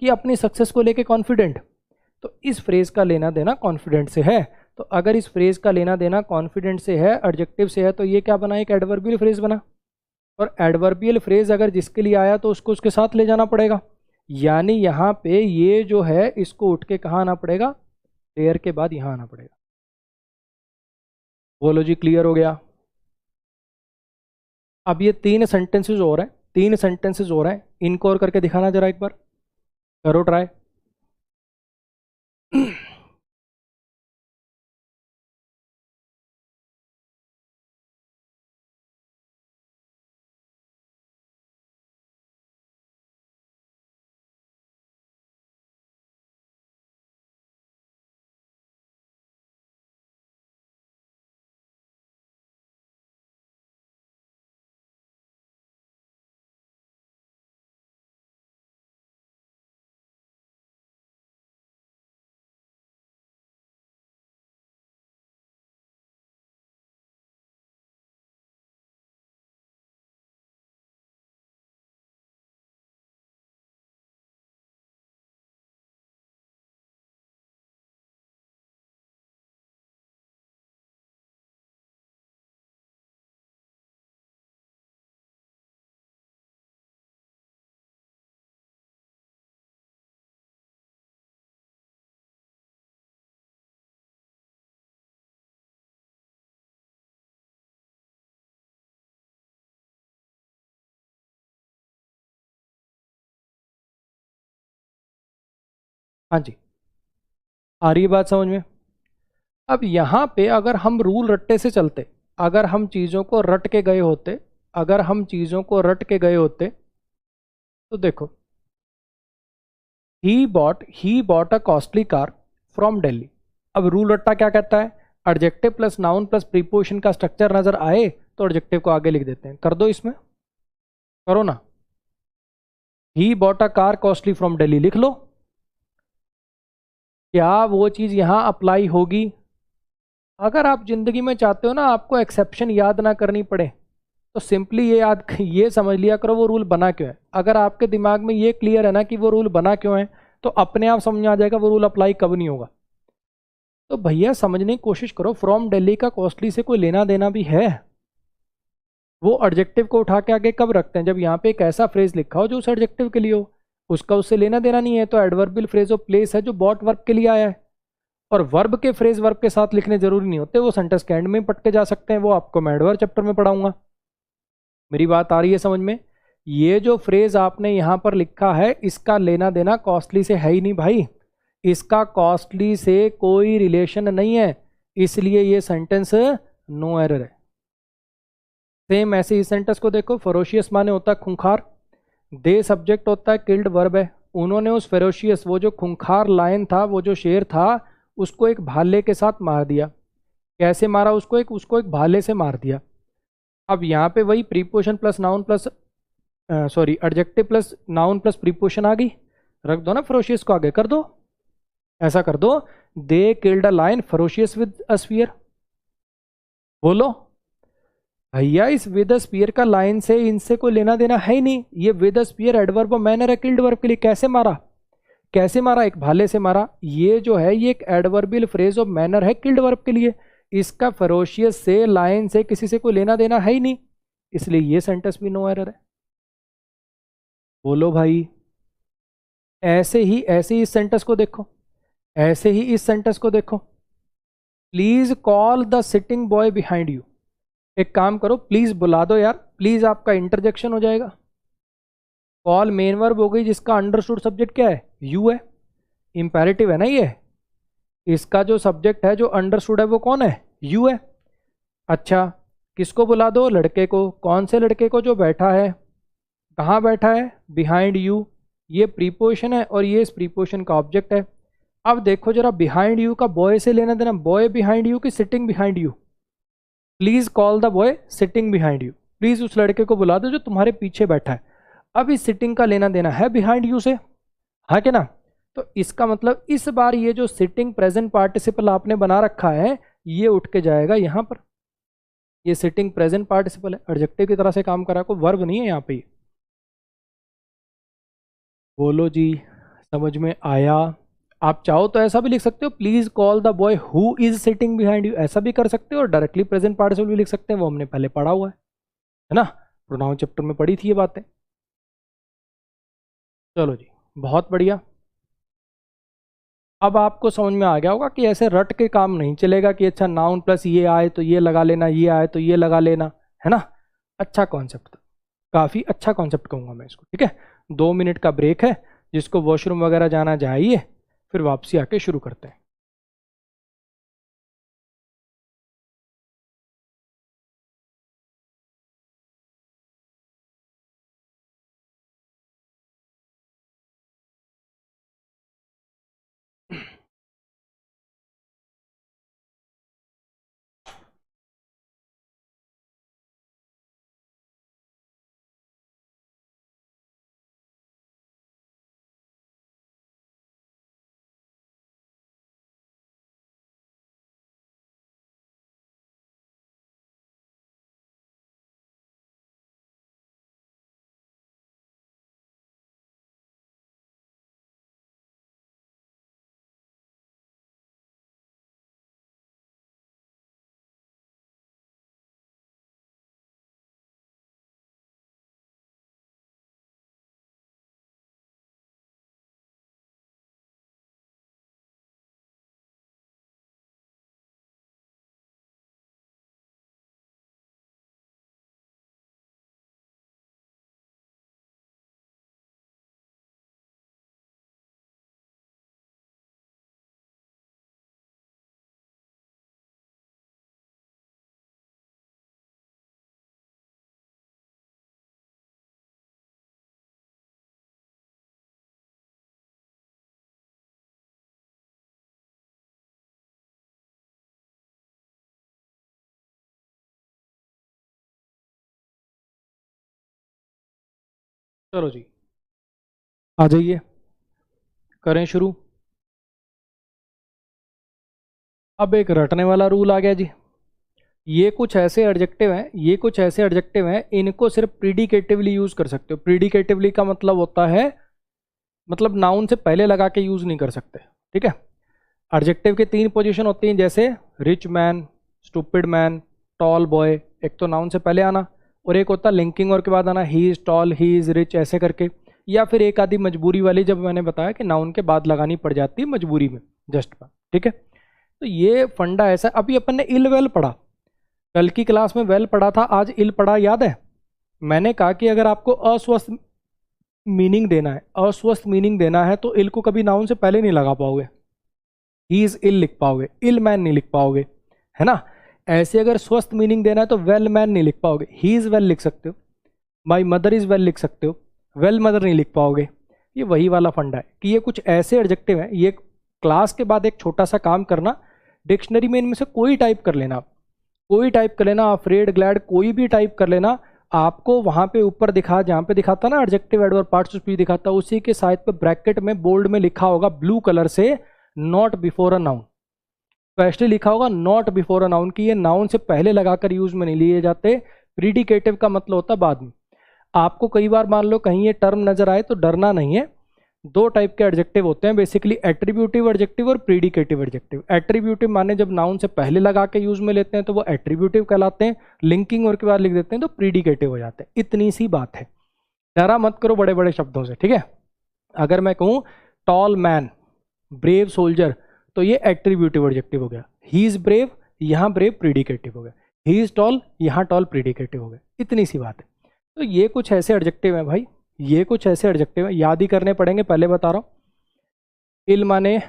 कि अपनी सक्सेस को लेके कॉन्फिडेंट। तो इस फ्रेज का लेना देना कॉन्फिडेंट से है। तो अगर इस फ्रेज का लेना देना कॉन्फिडेंट से है, एडजेक्टिव से है, तो ये क्या बना, एक एडवर्बियल फ्रेज बना। और एडवर्बियल फ्रेज अगर जिसके लिए आया तो उसको उसके साथ ले जाना पड़ेगा। यानी यहाँ पे ये जो है इसको उठ के कहाँ आना पड़ेगा, देयर के बाद यहाँ आना पड़ेगा। बोलो जी, क्लियर हो गया। अब ये 3 सेंटेंसेस हो रहे हैं, 3 सेंटेंसेस हो रहे हैं, इनको और करके दिखाना जरा एक बार, करो ट्राई। हाँ जी, आ रही है बात समझ में। अब यहाँ पे अगर हम रूल रट्टे से चलते, अगर हम चीज़ों को रट के गए होते, अगर हम चीज़ों को रट के गए होते, तो देखो, he bought a costly car from Delhi. अब रूल रट्टा क्या कहता है, adjective plus noun plus preposition का स्ट्रक्चर नजर आए तो एडजेक्टिव को आगे लिख देते हैं। कर दो इसमें, करो ना। He bought a car costly from Delhi लिख लो। क्या वो चीज़ यहाँ अप्लाई होगी? अगर आप जिंदगी में चाहते हो ना आपको एक्सेप्शन याद ना करनी पड़े, तो सिंपली ये समझ लिया करो वो रूल बना क्यों है। अगर आपके दिमाग में ये क्लियर है ना कि वो रूल बना क्यों है, तो अपने आप समझ में आ जाएगा वो रूल अप्लाई कब नहीं होगा। तो भैया समझने की कोशिश करो, फ्रॉम दिल्ली का कॉस्टली से कोई लेना देना भी है? वो एडजेक्टिव को उठा के आगे कब रखते हैं, जब यहाँ पे एक ऐसा फ्रेज लिखा हो जो उस एडजेक्टिव के लिए हो, उसका उससे लेना देना नहीं है। तो एडवर्बियल फ्रेज ऑफ प्लेस है जो बॉट वर्ब के लिए आया है, और वर्ब के फ्रेज वर्ब के साथ लिखने जरूरी नहीं होते, वो सेंटेंस के एंड में पट के जा सकते हैं। वो आपको मैं एडवर्ब चैप्टर में पढ़ाऊंगा। मेरी बात आ रही है समझ में? ये जो फ्रेज आपने यहाँ पर लिखा है इसका लेना देना कॉस्टली से है ही नहीं भाई, इसका कॉस्टली से कोई रिलेशन नहीं है, इसलिए ये सेंटेंस नो एरर है। सेम ऐसे इस सेंटेंस को देखो, फेरोशियस माने होता है खूंखार, दे सब्जेक्ट होता है, किल्ड वर्ब है। उन्होंने उस फेरोशियस, वो जो खूंखार लायन था, वो जो शेर था, उसको एक भाले के साथ मार दिया। कैसे मारा उसको? उसको एक भाले से मार दिया। अब यहाँ पे वही preposition plus noun plus sorry adjective plus noun plus preposition आ गई, रख दो ना फेरोशियस को आगे, कर दो, ऐसा कर दो, they killed a lion ferocious with a spear. बोलो भैया, इस विद अ स्पीयर का लाइन से इनसे कोई लेना देना है ही नहीं। ये with a spear adverb manner है किल्ड वर्ब के लिए। कैसे मारा? कैसे मारा? एक भाले से मारा। ये जो है ये एक एडवर्बियल फ्रेज ऑफ मैनर है किल्ड वर्ब के लिए, इसका फेरोशियस से लाइन से किसी से कोई लेना देना है ही नहीं, इसलिए ये सेंटेंस भी नो एरर है। बोलो भाई, ऐसे ही इस सेंटेंस को देखो, ऐसे ही इस सेंटेंस को देखो, please call the sitting boy behind you. एक काम करो, प्लीज बुला दो यार, प्लीज आपका इंटरजेक्शन हो जाएगा। कॉल मेन वर्ब हो गई जिसका अंडरस्टूड सब्जेक्ट क्या है? यू है, इंपेरेटिव है ना ये। इसका जो सब्जेक्ट है जो अंडरस्टूड है वो कौन है? यू है। अच्छा, किसको बुला दो? लड़के को। कौन से लड़के को? जो बैठा है। कहाँ बैठा है? Behind you. ये प्रीपोजिशन है और ये इस प्रीपोजिशन का ऑब्जेक्ट है। अब देखो जरा, बिहाइंड यू का बॉय से लेना देना, बॉय बिहाइंड यू की sitting behind you? Please call the boy sitting behind you. Please उस लड़के को बुला दो जो तुम्हारे पीछे बैठा है। अब इस सिटिंग का लेना देना है बिहाइंड यू से, हाँ क्या ना? तो इसका मतलब इस बार ये जो सिटिंग प्रेजेंट पार्टिसिपल आपने बना रखा है ये उठ के जाएगा यहाँ पर। ये सिटिंग प्रेजेंट पार्टिसिपल है, एडजेक्टिव की तरह से काम कर रहा है, कोई वर्ब नहीं है यहाँ पे। बोलो जी, समझ में आया? आप चाहो तो ऐसा भी लिख सकते हो, please call the boy who is sitting behind you, ऐसा भी कर सकते हो। और डायरेक्टली प्रेजेंट पार्टिसिपल भी लिख सकते हैं, वो हमने पहले पढ़ा हुआ है ना, प्रोनाउन चैप्टर में पढ़ी थी ये बातें। चलो जी, बहुत बढ़िया। अब आपको समझ में आ गया होगा कि ऐसे रट के काम नहीं चलेगा कि अच्छा नाउन प्लस ये आए तो ये लगा लेना, ये आए तो ये लगा लेना, है ना। अच्छा कॉन्सेप्ट था, काफ़ी अच्छा कॉन्सेप्ट कहूँगा मैं इसको। ठीक है, 2 मिनट का ब्रेक है, जिसको वॉशरूम वगैरह जाना जाइए, फिर वापसी आके शुरू करते हैं। चलो जी, आ जाइए, करें शुरू। अब एक रटने वाला रूल आ गया जी। ये कुछ ऐसे एडजेक्टिव हैं, ये कुछ ऐसे एडजेक्टिव हैं, इनको सिर्फ प्रीडिकेटिवली यूज कर सकते हो। प्रीडिकेटिवली का मतलब होता है, मतलब नाउन से पहले लगा के यूज नहीं कर सकते। ठीक है, एडजेक्टिव के 3 पोजीशन होती हैं, जैसे rich man, stupid man, tall boy. एक तो नाउन से पहले आना, और एक होता लिंकिंग और के बाद आना, he is tall, he is rich, ऐसे करके। या फिर एक आधी मजबूरी वाली, जब मैंने बताया कि नाउन के बाद लगानी पड़ जाती है मजबूरी में, जस्ट पर। ठीक है, तो ये फंडा ऐसा। अभी अपन ने इल वेल पढ़ा, कल की क्लास में वेल पढ़ा था, आज इल पढ़ा, याद है। मैंने कहा कि अगर आपको अस्वस्थ मीनिंग देना है, अस्वस्थ मीनिंग देना है, तो इल को कभी नाउन से पहले नहीं लगा पाओगे। ही इज इल लिख पाओगे, इल मैन नहीं लिख पाओगे, है ना। ऐसे अगर स्वस्थ मीनिंग देना है तो वेल मैन नहीं लिख पाओगे, ही इज वेल लिख सकते हो, माई मदर इज वेल लिख सकते हो, वेल मदर नहीं लिख पाओगे। ये वही वाला फंडा है कि ये कुछ ऐसे एडजेक्टिव हैं। ये क्लास के बाद एक छोटा सा काम करना, डिक्शनरी में इनमें से कोई टाइप कर लेना, कोई टाइप कर लेना, अफ्रेड, ग्लैड, कोई भी टाइप कर लेना। आपको वहां पे ऊपर दिखा, जहां पे दिखाता ना adjective, adverb, parts of speech दिखाता, उसी के साइड पे ब्रैकेट में बोल्ड में लिखा होगा ब्लू कलर से, not before a noun. Specially लिखा होगा नॉट बिफोर अ नाउन, कि ये नाउन से पहले लगाकर यूज में नहीं लिए जाते। प्रीडिकेटिव का मतलब होता बाद में। आपको कई बार मान लो कहीं ये टर्म नजर आए तो डरना नहीं है। 2 टाइप के एडजेक्टिव होते हैं बेसिकली, एट्रीब्यूटिव एडजेक्टिव और प्रीडिकेटिव एडजेक्टिव। एट्रीब्यूटिव माने जब नाउन से पहले लगा के यूज में लेते हैं तो वो एट्रीब्यूटिव कहलाते हैं, लिंकिंग और के बाद लिख देते हैं तो प्रीडिकेटिव हो जाते हैं। इतनी सी बात है, डरा मत करो बड़े बड़े शब्दों से। ठीक है, अगर मैं कहूँ टॉल मैन, ब्रेव सोल्जर, तो ये एट्रीब्यूटिव एडजेक्टिव हो गया। ही इज ब्रेव, यहाँ ब्रेव प्रीडिकेटिव हो गया। ही इज टॉल, यहाँ टॉल प्रीडिकेटिव हो गया। इतनी सी बात है। तो ये कुछ ऐसे एडजेक्टिव हैं भाई, ये कुछ ऐसे एडजेक्टिव हैं, याद ही करने पड़ेंगे, पहले बता रहा हूँ। इल माने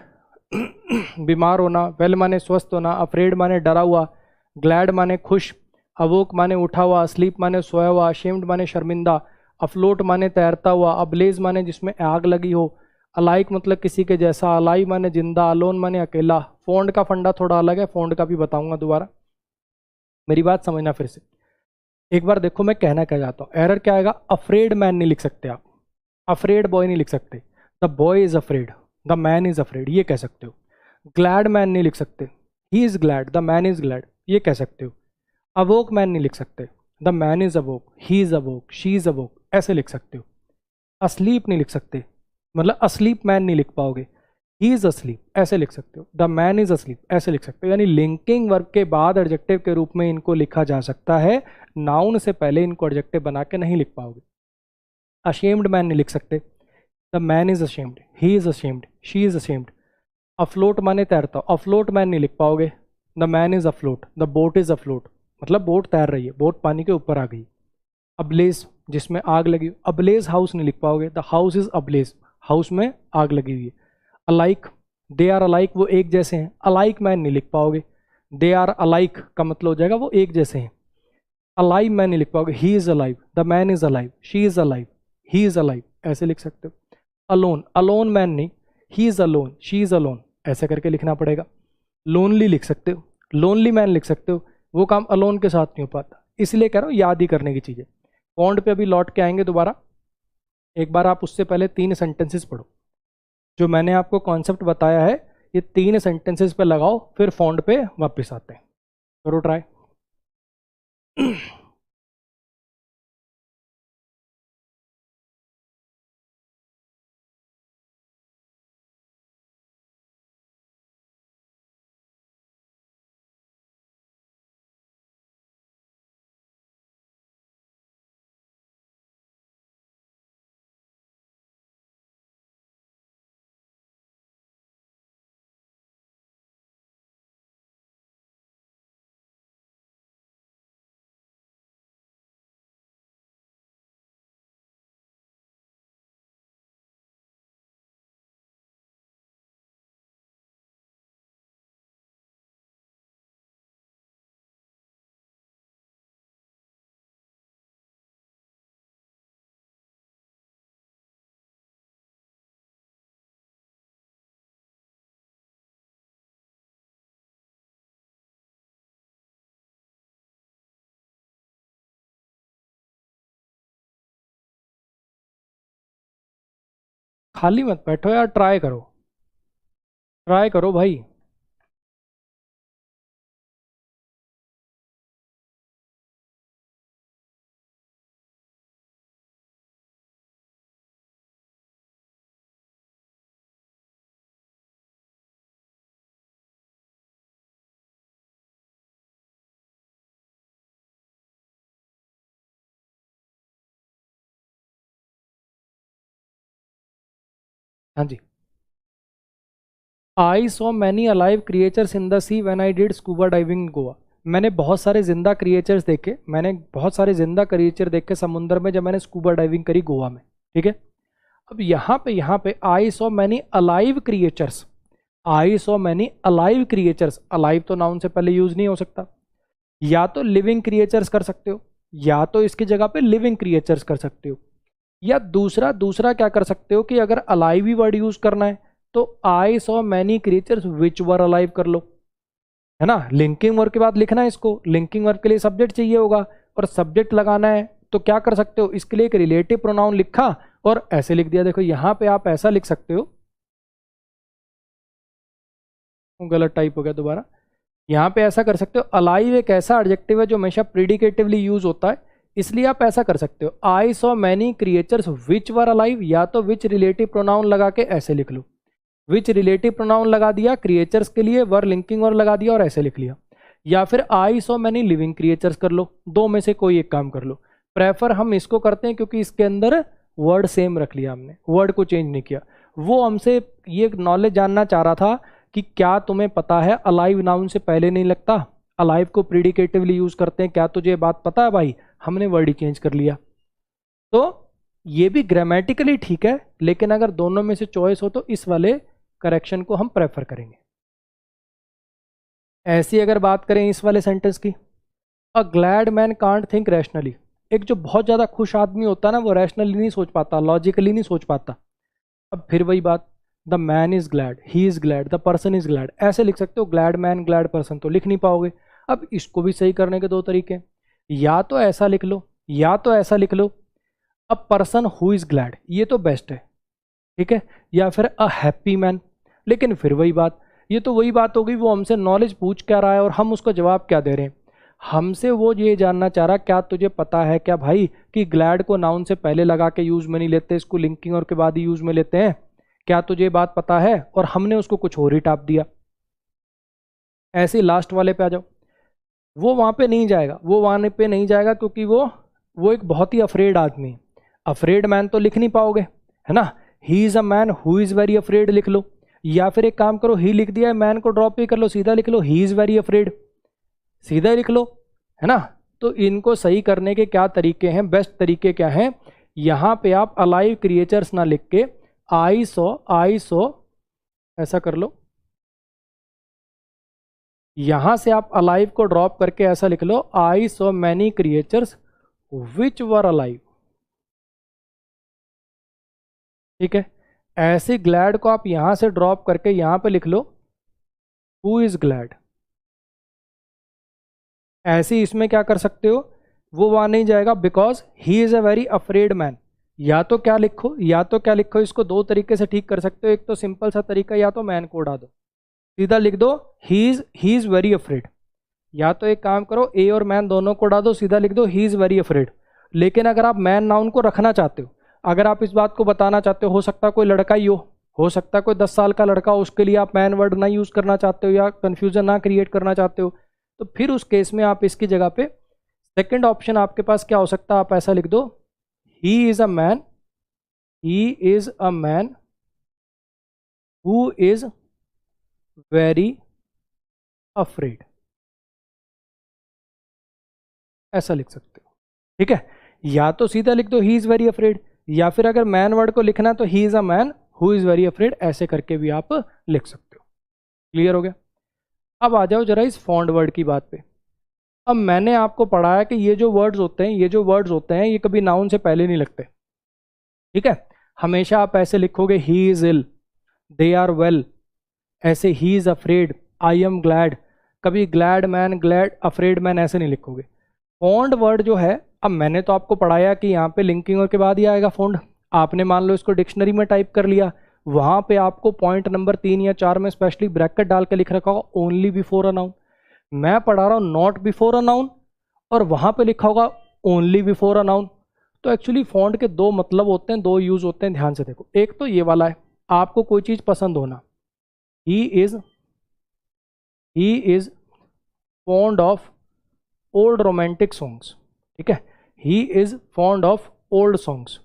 बीमार होना, वेल माने स्वस्थ होना, अफ्रेड माने डरा हुआ, ग्लैड माने खुश, अवोक माने उठा हुआ, स्लीप माने सोया हुआ, अशेम्ड माने शर्मिंदा, अफ्लोट माने तैरता हुआ, अब्लेज माने जिसमें आग लगी हो, अलाइक मतलब किसी के जैसा, अलाई माने जिंदा, अलोन माने अकेला। फोंड का फंडा थोड़ा अलग है, फोंड का भी बताऊंगा दोबारा, मेरी बात समझना फिर से एक बार। देखो मैं कहना क्या चाहता हूँ, एरर क्या आएगा, अफ्रेड मैन नहीं लिख सकते आप, अफ्रेड बॉय नहीं लिख सकते, the boy is afraid, the man is afraid, ये कह सकते हो। ग्लैड मैन नहीं लिख सकते, he is glad, the man is glad, ये कह सकते हो। अवोक मैन नहीं लिख सकते, the man is अवोक, he is अवोक, she is अवोक, ऐसे लिख सकते हो। अस्लीप नहीं लिख सकते, मतलब अस्लीप मैन नहीं लिख पाओगे, ही इज अस्लीप ऐसे लिख सकते हो, द मैन इज अस्लीप ऐसे लिख सकते हो। यानी लिंकिंग वर्ब के बाद एडजेक्टिव के रूप में इनको लिखा जा सकता है, नाउन से पहले इनको एडजेक्टिव बना के नहीं लिख पाओगे। अशेम्ड मैन नहीं लिख सकते, the man is ashamed, he is ashamed, she is ashamed. Afloat माने तैरता, अफ्लोट मैन नहीं लिख पाओगे। The man is afloat, the boat is afloat, मतलब बोट तैर रही है, बोट पानी के ऊपर आ गई। अब्लेज जिसमें आग लगी, अब्लेज हाउस नहीं लिख पाओगे, the house is ablaze, house में आग लगी हुई है। अलाइक, दे आर अलाइक, वो एक जैसे हैं। अलाइक मैन नहीं लिख पाओगे, दे आर अलाइक का मतलब हो जाएगा वो एक जैसे हैं। अलाइव मैन नहीं लिख पाओगे, he is alive, the man is alive, she is alive, he is alive, ऐसे लिख सकते हो। अलोन, अलोन मैन नहीं, he is alone, she is alone, ऐसे करके लिखना पड़ेगा। लोनली लिख सकते हो, लोनली मैन लिख सकते हो, वो काम अलोन के साथ नहीं हो पाता, इसलिए कह रहा हूँ याद ही करने की चीज़ें। फॉन्ट पे अभी लौट के आएंगे दोबारा, एक बार आप उससे पहले 3 सेंटेंसेस पढ़ो। जो मैंने आपको कॉन्सेप्ट बताया है ये 3 सेंटेंसेस पे लगाओ, फिर फॉन्ट पे वापस आते हैं। करो ट्राई। खाली मत बैठो यार, ट्राई करो, ट्राई करो भाई। हाँ जी। I saw many alive creatures in the sea when I did scuba diving in Goa. मैंने बहुत सारे जिंदा क्रिएचर्स देखे, मैंने बहुत सारे जिंदा क्रिएचर देखे समुद्र में जब मैंने स्कूबा डाइविंग करी गोवा में। ठीक है, अब यहाँ पे आई सॉ मैनी अलाइव क्रिएचर्स, आई saw many alive creatures, alive तो नाउन से पहले यूज नहीं हो सकता। या तो लिविंग क्रिएचर्स कर सकते हो, या तो इसकी जगह पे लिविंग क्रिएचर्स कर सकते हो, या दूसरा दूसरा क्या कर सकते हो कि अगर अलाइव ही वर्ड यूज करना है तो आई saw many creatures which were alive कर लो, है ना। लिंकिंग वर्ब के बाद लिखना है इसको, लिंकिंग वर्ब के लिए सब्जेक्ट चाहिए होगा और सब्जेक्ट लगाना है, तो क्या कर सकते हो, इसके लिए एक रिलेटिव प्रोनाउन लिखा और ऐसे लिख दिया। देखो यहाँ पे आप ऐसा लिख सकते हो, गलत टाइप हो गया दोबारा। यहाँ पे ऐसा कर सकते हो, अलाइव एक ऐसा एडजेक्टिव है जो हमेशा प्रीडिकेटिवली यूज होता है, इसलिए आप ऐसा कर सकते हो, आई saw many creatures which were alive, या तो विच रिलेटिव प्रोनाउन लगा के ऐसे लिख लो, विच रिलेटिव प्रोनाउन लगा दिया क्रिएचर्स के लिए, वर लिंकिंग वर लगा दिया और ऐसे लिख लिया। या फिर आई सॉ मैनी लिविंग क्रिएचर्स कर लो, दो में से कोई एक काम कर लो। प्रेफर हम इसको करते हैं क्योंकि इसके अंदर वर्ड सेम रख लिया हमने, वर्ड को चेंज नहीं किया। वो हमसे ये नॉलेज जानना चाह रहा था कि क्या तुम्हें पता है अलाइव नाउन से पहले नहीं लगता, अलाइव को प्रीडिकेटिवली यूज करते हैं, क्या तुझे बात पता है भाई, हमने वर्ड ही चेंज कर लिया। तो ये भी ग्रामेटिकली ठीक है, लेकिन अगर दोनों में से चॉइस हो तो इस वाले करेक्शन को हम प्रेफर करेंगे। ऐसी अगर बात करें इस वाले सेंटेंस की, a glad man can't think rationally, एक जो बहुत ज़्यादा खुश आदमी होता है ना वो रैशनली नहीं सोच पाता, लॉजिकली नहीं सोच पाता। अब फिर वही बात, the man is glad, he is glad, the person is glad, ऐसे लिख सकते हो। ग्लैड मैन ग्लैड पर्सन तो लिख नहीं पाओगे। अब इसको भी सही करने के दो तरीके, या तो ऐसा लिख लो या तो ऐसा लिख लो, a person who is glad, ये तो बेस्ट है, ठीक है। या फिर अ हैप्पी मैन, लेकिन फिर वही बात, ये तो वही बात हो गई, वो हमसे नॉलेज पूछ क्या रहा है और हम उसको जवाब क्या दे रहे हैं। हमसे वो ये जानना चाह रहा, क्या तुझे पता है क्या भाई कि ग्लैड को नाउन से पहले लगा के यूज में नहीं लेते, इसको लिंकिंग और के बाद ही यूज में लेते हैं, क्या तुझे बात पता है, और हमने उसको कुछ और ही टाप दिया। ऐसे लास्ट वाले पे आ जाओ, वो वहां पे नहीं जाएगा, वो वहां पे नहीं जाएगा क्योंकि वो एक बहुत ही अफ्रेड आदमी है। अफ्रेड मैन तो लिख नहीं पाओगे, है ना। He is a man who is very afraid लिख लो, या फिर एक काम करो, ही लिख दिया है, मैन को ड्रॉप भी कर लो, सीधा लिख लो ही इज़ वेरी अफ्रेड, सीधा लिख लो, है ना। तो इनको सही करने के क्या तरीके हैं, बेस्ट तरीके क्या हैं, यहाँ पे आप अलाइव क्रिएचर्स ना लिख के आई सो ऐसा कर लो, यहां से आप अलाइव को ड्रॉप करके ऐसा लिख लो, I saw many creatures which were alive, ठीक है। ऐसे ग्लैड को आप यहां से ड्रॉप करके यहां पे लिख लो हु इज ग्लैड। ऐसे इसमें क्या कर सकते हो, वो वहां नहीं जाएगा because he is a very afraid man. या तो क्या लिखो, इसको दो तरीके से ठीक कर सकते हो। एक तो सिंपल सा तरीका, या तो मैन को उड़ा दो, सीधा लिख दो ही इज वेरी अफ्रेड, या तो एक काम करो ए और मैन दोनों को उड़ा दो, सीधा लिख दो ही इज वेरी अफ्रेड। लेकिन अगर आप मैन नाउन को रखना चाहते हो, अगर आप इस बात को बताना चाहते हो सकता है कोई लड़का ही हो सकता है कोई 10 साल का लड़का हो, उसके लिए आप मैन वर्ड ना यूज करना चाहते हो या कंफ्यूजन ना क्रिएट करना चाहते हो, तो फिर उस केस में आप इसकी जगह पे सेकंड ऑप्शन आपके पास क्या हो सकता है, आप ऐसा लिख दो he is a man who is very afraid, ऐसा लिख सकते हो, ठीक है। या तो सीधा लिख दो ही इज वेरी अफ्रेड, या फिर अगर मैन वर्ड को लिखना तो he is a man who is very afraid, ऐसे करके भी आप लिख सकते हो। क्लियर हो गया। अब आ जाओ जरा इस फॉन्ट वर्ड की बात पे। अब मैंने आपको पढ़ाया कि ये जो वर्ड्स होते हैं ये कभी नाउन से पहले नहीं लगते, ठीक है। हमेशा आप ऐसे लिखोगे he is ill, they are well, ऐसे he is afraid, I am glad, कभी glad man, glad afraid man ऐसे नहीं लिखोगे। फॉन्ट वर्ड जो है, अब मैंने तो आपको पढ़ाया कि यहाँ पे लिंकिंग और के बाद ही आएगा फॉन्ट। आपने मान लो इसको डिक्शनरी में टाइप कर लिया, वहां पे आपको पॉइंट नंबर 3 या 4 में स्पेशली ब्रैकेट डाल के लिख रखा होगा ओनली बिफोर अ नाउन। मैं पढ़ा रहा हूँ नॉट बिफोर अ नाउन, और वहां पे लिखा होगा ओनली बिफोर अ नाउन। तो एक्चुअली फॉन्ट के दो मतलब होते हैं, दो यूज होते हैं, ध्यान से देखो। एक तो ये वाला है, आपको कोई चीज पसंद होना, he is fond of old romantic songs, ठीक है, he is fond of old songs,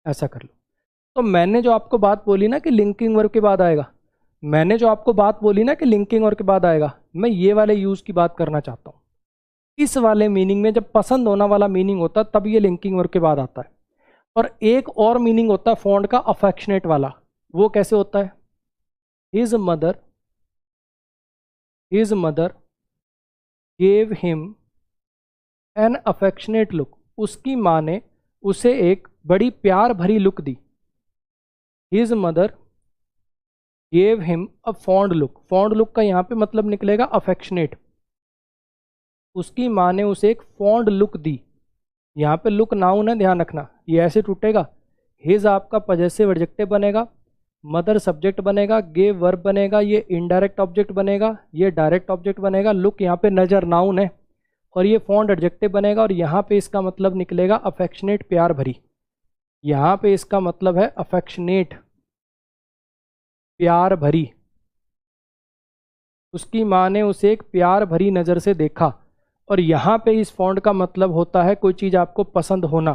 ऐसा कर लो। तो मैंने जो आपको बात बोली ना कि लिंकिंग वर्ब के बाद आएगा, मैं ये वाले यूज की बात करना चाहता हूँ। इस वाले मीनिंग में जब पसंद होना वाला मीनिंग होता है तब ये लिंकिंग वर्ब के बाद आता है। और एक और मीनिंग होता है फॉन्ट का अफेक्शनेट वाला, वो कैसे होता है, his mother gave him an affectionate look, उसकी माँ ने उसे एक बड़ी प्यार भरी look the. His mother gave him a fond look, fond look का यहाँ पे मतलब निकलेगा अफेक्शनेट, उसकी माँ ने उसे एक फॉन्ड लुक दी। यहाँ पे लुक नाउन है, ध्यान रखना, ये ऐसे टूटेगा। हिज आपका पजेसिव एडजेक्टिव बनेगा, मदर सब्जेक्ट बनेगा, गेव वर्ब बनेगा, ये इनडायरेक्ट ऑब्जेक्ट बनेगा, ये डायरेक्ट ऑब्जेक्ट बनेगा, लुक यहाँ पे नजर नाउन है, और ये फॉन्ड एडजेक्टिव बनेगा। और यहाँ पे इसका मतलब निकलेगा अफेक्शनेट, प्यार भरी। यहाँ पे इसका मतलब है अफेक्शनेट, प्यार भरी। उसकी माँ ने उसे एक प्यार भरी नज़र से देखा। और यहाँ पे इस फॉन्ट का मतलब होता है कोई चीज़ आपको पसंद होना,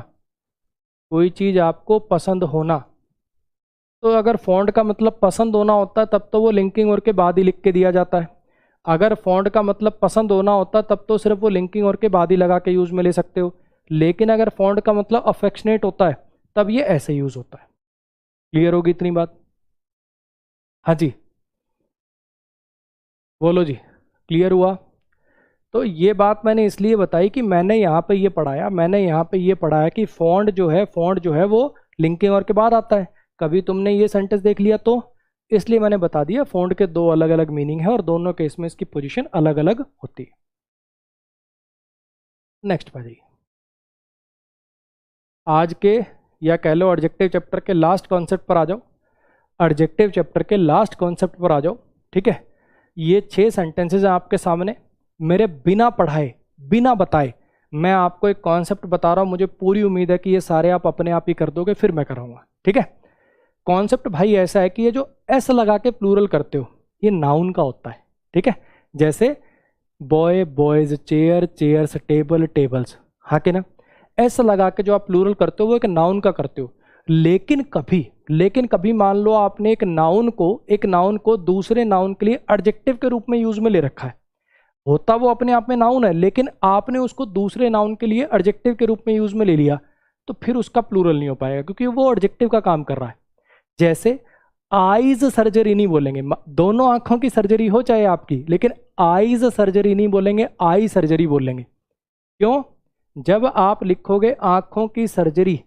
कोई चीज़ आपको पसंद होना। तो अगर फॉन्ट का मतलब पसंद होना होता तब तो वो लिंकिंग और के बाद ही लिख के दिया जाता है। अगर फॉन्ट का मतलब पसंद होना होता तब तो सिर्फ वो लिंकिंग और के बाद ही लगा के यूज़ में ले सकते हो। लेकिन अगर फॉन्ट का मतलब अफेक्शनेट होता है तब ये ऐसे यूज़ होता है। क्लियर होगी इतनी बात? हाँ जी बोलो जी, क्लियर हुआ? तो ये बात मैंने इसलिए बताई कि मैंने यहाँ पे ये पढ़ाया कि फॉन्ट जो है वो लिंकिंग और के बाद आता है। कभी तुमने ये सेंटेंस देख लिया तो इसलिए मैंने बता दिया फॉन्ट के दो अलग अलग मीनिंग है और दोनों केस में इसकी पोजीशन अलग अलग होती है। नेक्स्ट पर जाइए, आज के या कह लो एडजेक्टिव चैप्टर के लास्ट कॉन्सेप्ट पर आ जाओ। एडजेक्टिव चैप्टर के लास्ट कॉन्सेप्ट पर आ जाओ, ठीक है। ये 6 सेंटेंसेज हैं आपके सामने, मेरे बिना पढ़ाए बिना बताए मैं आपको एक कॉन्सेप्ट बता रहा हूँ। मुझे पूरी उम्मीद है कि ये सारे आप अपने आप ही कर दोगे, फिर मैं कराऊंगा, ठीक है। कॉन्सेप्ट भाई ऐसा है कि ये जो एस लगा के प्लूरल करते हो ये नाउन का होता है, ठीक है। जैसे boy boys, chair chairs, table tables, हाँ कि ना। एस लगा के जो आप प्लूरल करते हो वो एक नाउन का करते हो। लेकिन कभी मान लो आपने एक नाउन को दूसरे नाउन के लिए एडजेक्टिव के रूप में यूज में ले रखा है, होता वो अपने आप में नाउन है, लेकिन आपने उसको दूसरे नाउन के लिए एडजेक्टिव के रूप में यूज में ले लिया, तो फिर उसका प्लूरल नहीं हो पाएगा, क्योंकि वो एडजेक्टिव का काम कर रहा है। जैसे आईज सर्जरी नहीं बोलेंगे, दोनों आंखों की सर्जरी हो चाहे आपकी, लेकिन आईज सर्जरी नहीं बोलेंगे, आई सर्जरी बोलेंगे। क्यों? जब आप लिखोगे आंखों की सर्जरी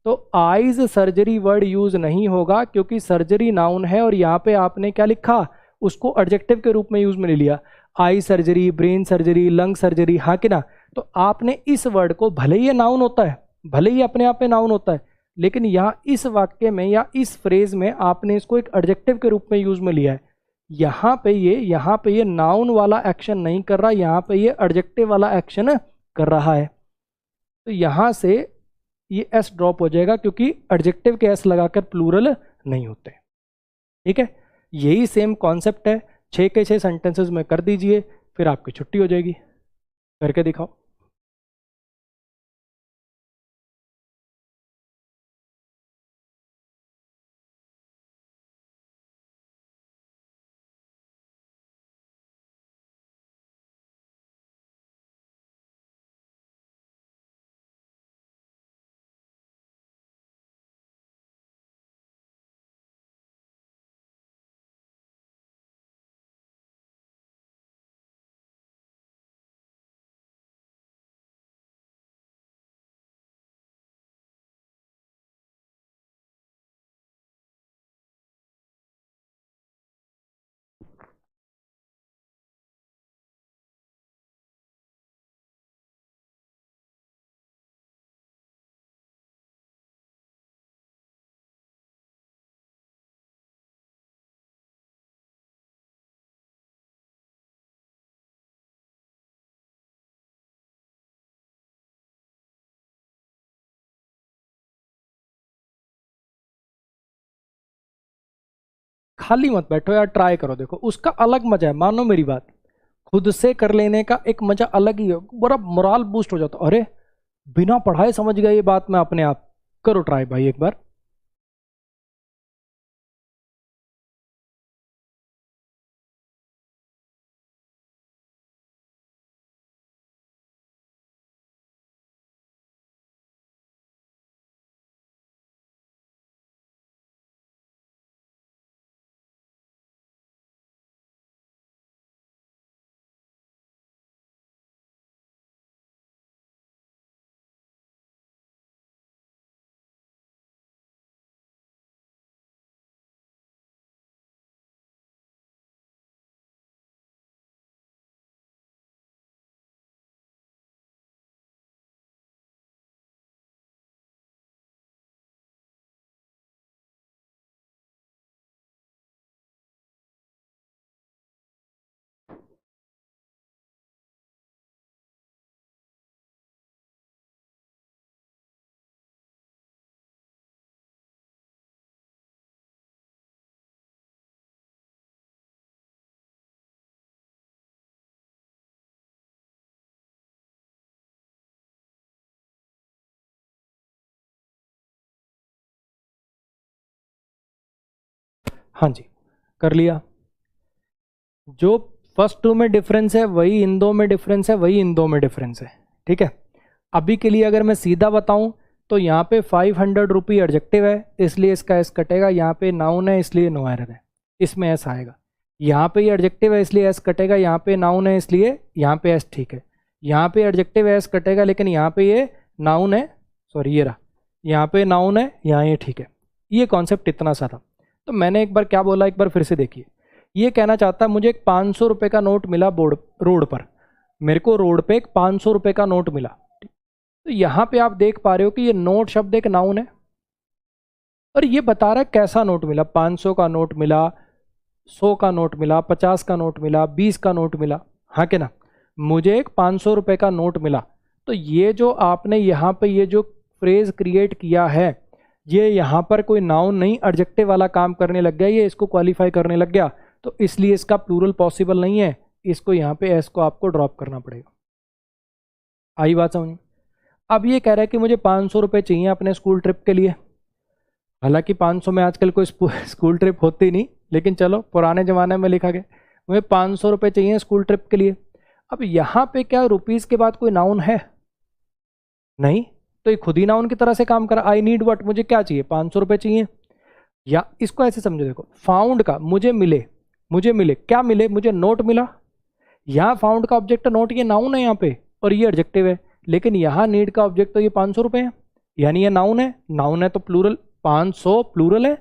तो आईज सर्जरी वर्ड यूज नहीं होगा, क्योंकि सर्जरी नाउन है और यहाँ पे आपने क्या लिखा, उसको एडजेक्टिव के रूप में यूज में ले लिया, eye surgery, brain surgery, lung surgery, हाँ कि ना। तो आपने इस वर्ड को, भले ही ये नाउन होता है, भले ही अपने आप में नाउन होता है, लेकिन यहाँ इस वाक्य में या इस फ्रेज में आपने इसको एक एडजेक्टिव के रूप में यूज में लिया है। यहाँ पे ये नाउन वाला एक्शन नहीं कर रहा, यहाँ पे ये एडजेक्टिव वाला एक्शन कर रहा है। तो यहाँ से ये एस ड्रॉप हो जाएगा, क्योंकि एडजेक्टिव के एस लगाकर प्लूरल नहीं होते। ठीक है, यही सेम कॉन्सेप्ट है, 6 के 6 सेंटेंसेस में कर दीजिए, फिर आपकी छुट्टी हो जाएगी। करके दिखाओ। खाली मत बैठो यार, ट्राई करो, देखो उसका अलग मजा है। मानो मेरी बात, खुद से कर लेने का एक मजा अलग ही है, बड़ा मोराल बूस्ट हो जाता। अरे बिना पढ़ाए समझ गया ये बात मैं अपने आप। करो ट्राई भाई एक बार। हाँ जी, कर लिया। जो फर्स्ट टू में डिफरेंस है वही इन दो में डिफरेंस है, वही इन दो में डिफरेंस है। ठीक है, अभी के लिए अगर मैं सीधा बताऊं तो यहाँ पे 500 रुपी एडजेक्टिव है, इसलिए इसका एस कटेगा। यहाँ पे नाउन है इसलिए नो एरर है, इसमें एस आएगा। यहाँ पे ये एडजेक्टिव है इसलिए एस कटेगा, यहाँ पे नाउन है इसलिए यहाँ पे एस ठीक है। यहाँ पे एडजेक्टिव है एस कटेगा, लेकिन यहाँ पे ये नाउन है, सॉरी ये रहा, यहाँ पे नाउन है, यहाँ ये ठीक है। ये कॉन्सेप्ट इतना सा था। तो मैंने एक बार क्या बोला, एक बार फिर से देखिए। ये कहना चाहता है मुझे एक 500 रुपये का नोट मिला रोड पर, मेरे को रोड पे एक 500 रुपये का नोट मिला। तो यहाँ पे आप देख पा रहे हो कि ये नोट शब्द एक नाउन है, और ये बता रहा है कैसा नोट मिला। 500 का नोट मिला, 100 का नोट मिला, 50 का नोट मिला, 20 का नोट मिला, हाँ कि ना। मुझे एक 500 रुपये का नोट मिला। तो ये जो आपने यहाँ पे ये जो फ्रेज क्रिएट किया है, ये यहाँ पर कोई नाउन नहीं एडजेक्टिव वाला काम करने लग गया, ये इसको क्वालिफाई करने लग गया, तो इसलिए इसका प्लूरल पॉसिबल नहीं है। इसको यहाँ पे एस को आपको ड्रॉप करना पड़ेगा। आई बात समझ? अब ये कह रहा है कि मुझे 500 रुपये चाहिए अपने स्कूल ट्रिप के लिए, हालांकि 500 में आजकल कोई स्कूल ट्रिप होती नहीं, लेकिन चलो पुराने ज़माने में लिखा गया मुझे 500 रुपये चाहिए स्कूल ट्रिप के लिए। अब यहाँ पे क्या रुपीज़ के बाद कोई नाउन है? नहीं, तो ये खुद ही नाउन की तरह से काम करा। आई नीड वट, मुझे क्या चाहिए, 500 रुपये चाहिए। या इसको ऐसे समझो, देखो फाउंड का मुझे मिले, मुझे मिले क्या मिले, मुझे नोट मिला। यहाँ फाउंड का ऑब्जेक्ट नोट, ये नाउन है यहाँ पे, और ये एडजेक्टिव है। लेकिन यहाँ नीड का ऑब्जेक्ट तो ये 500 रुपये है, यानी ये नाउन है। नाउन है तो प्लूरल, 500 प्लूरल है,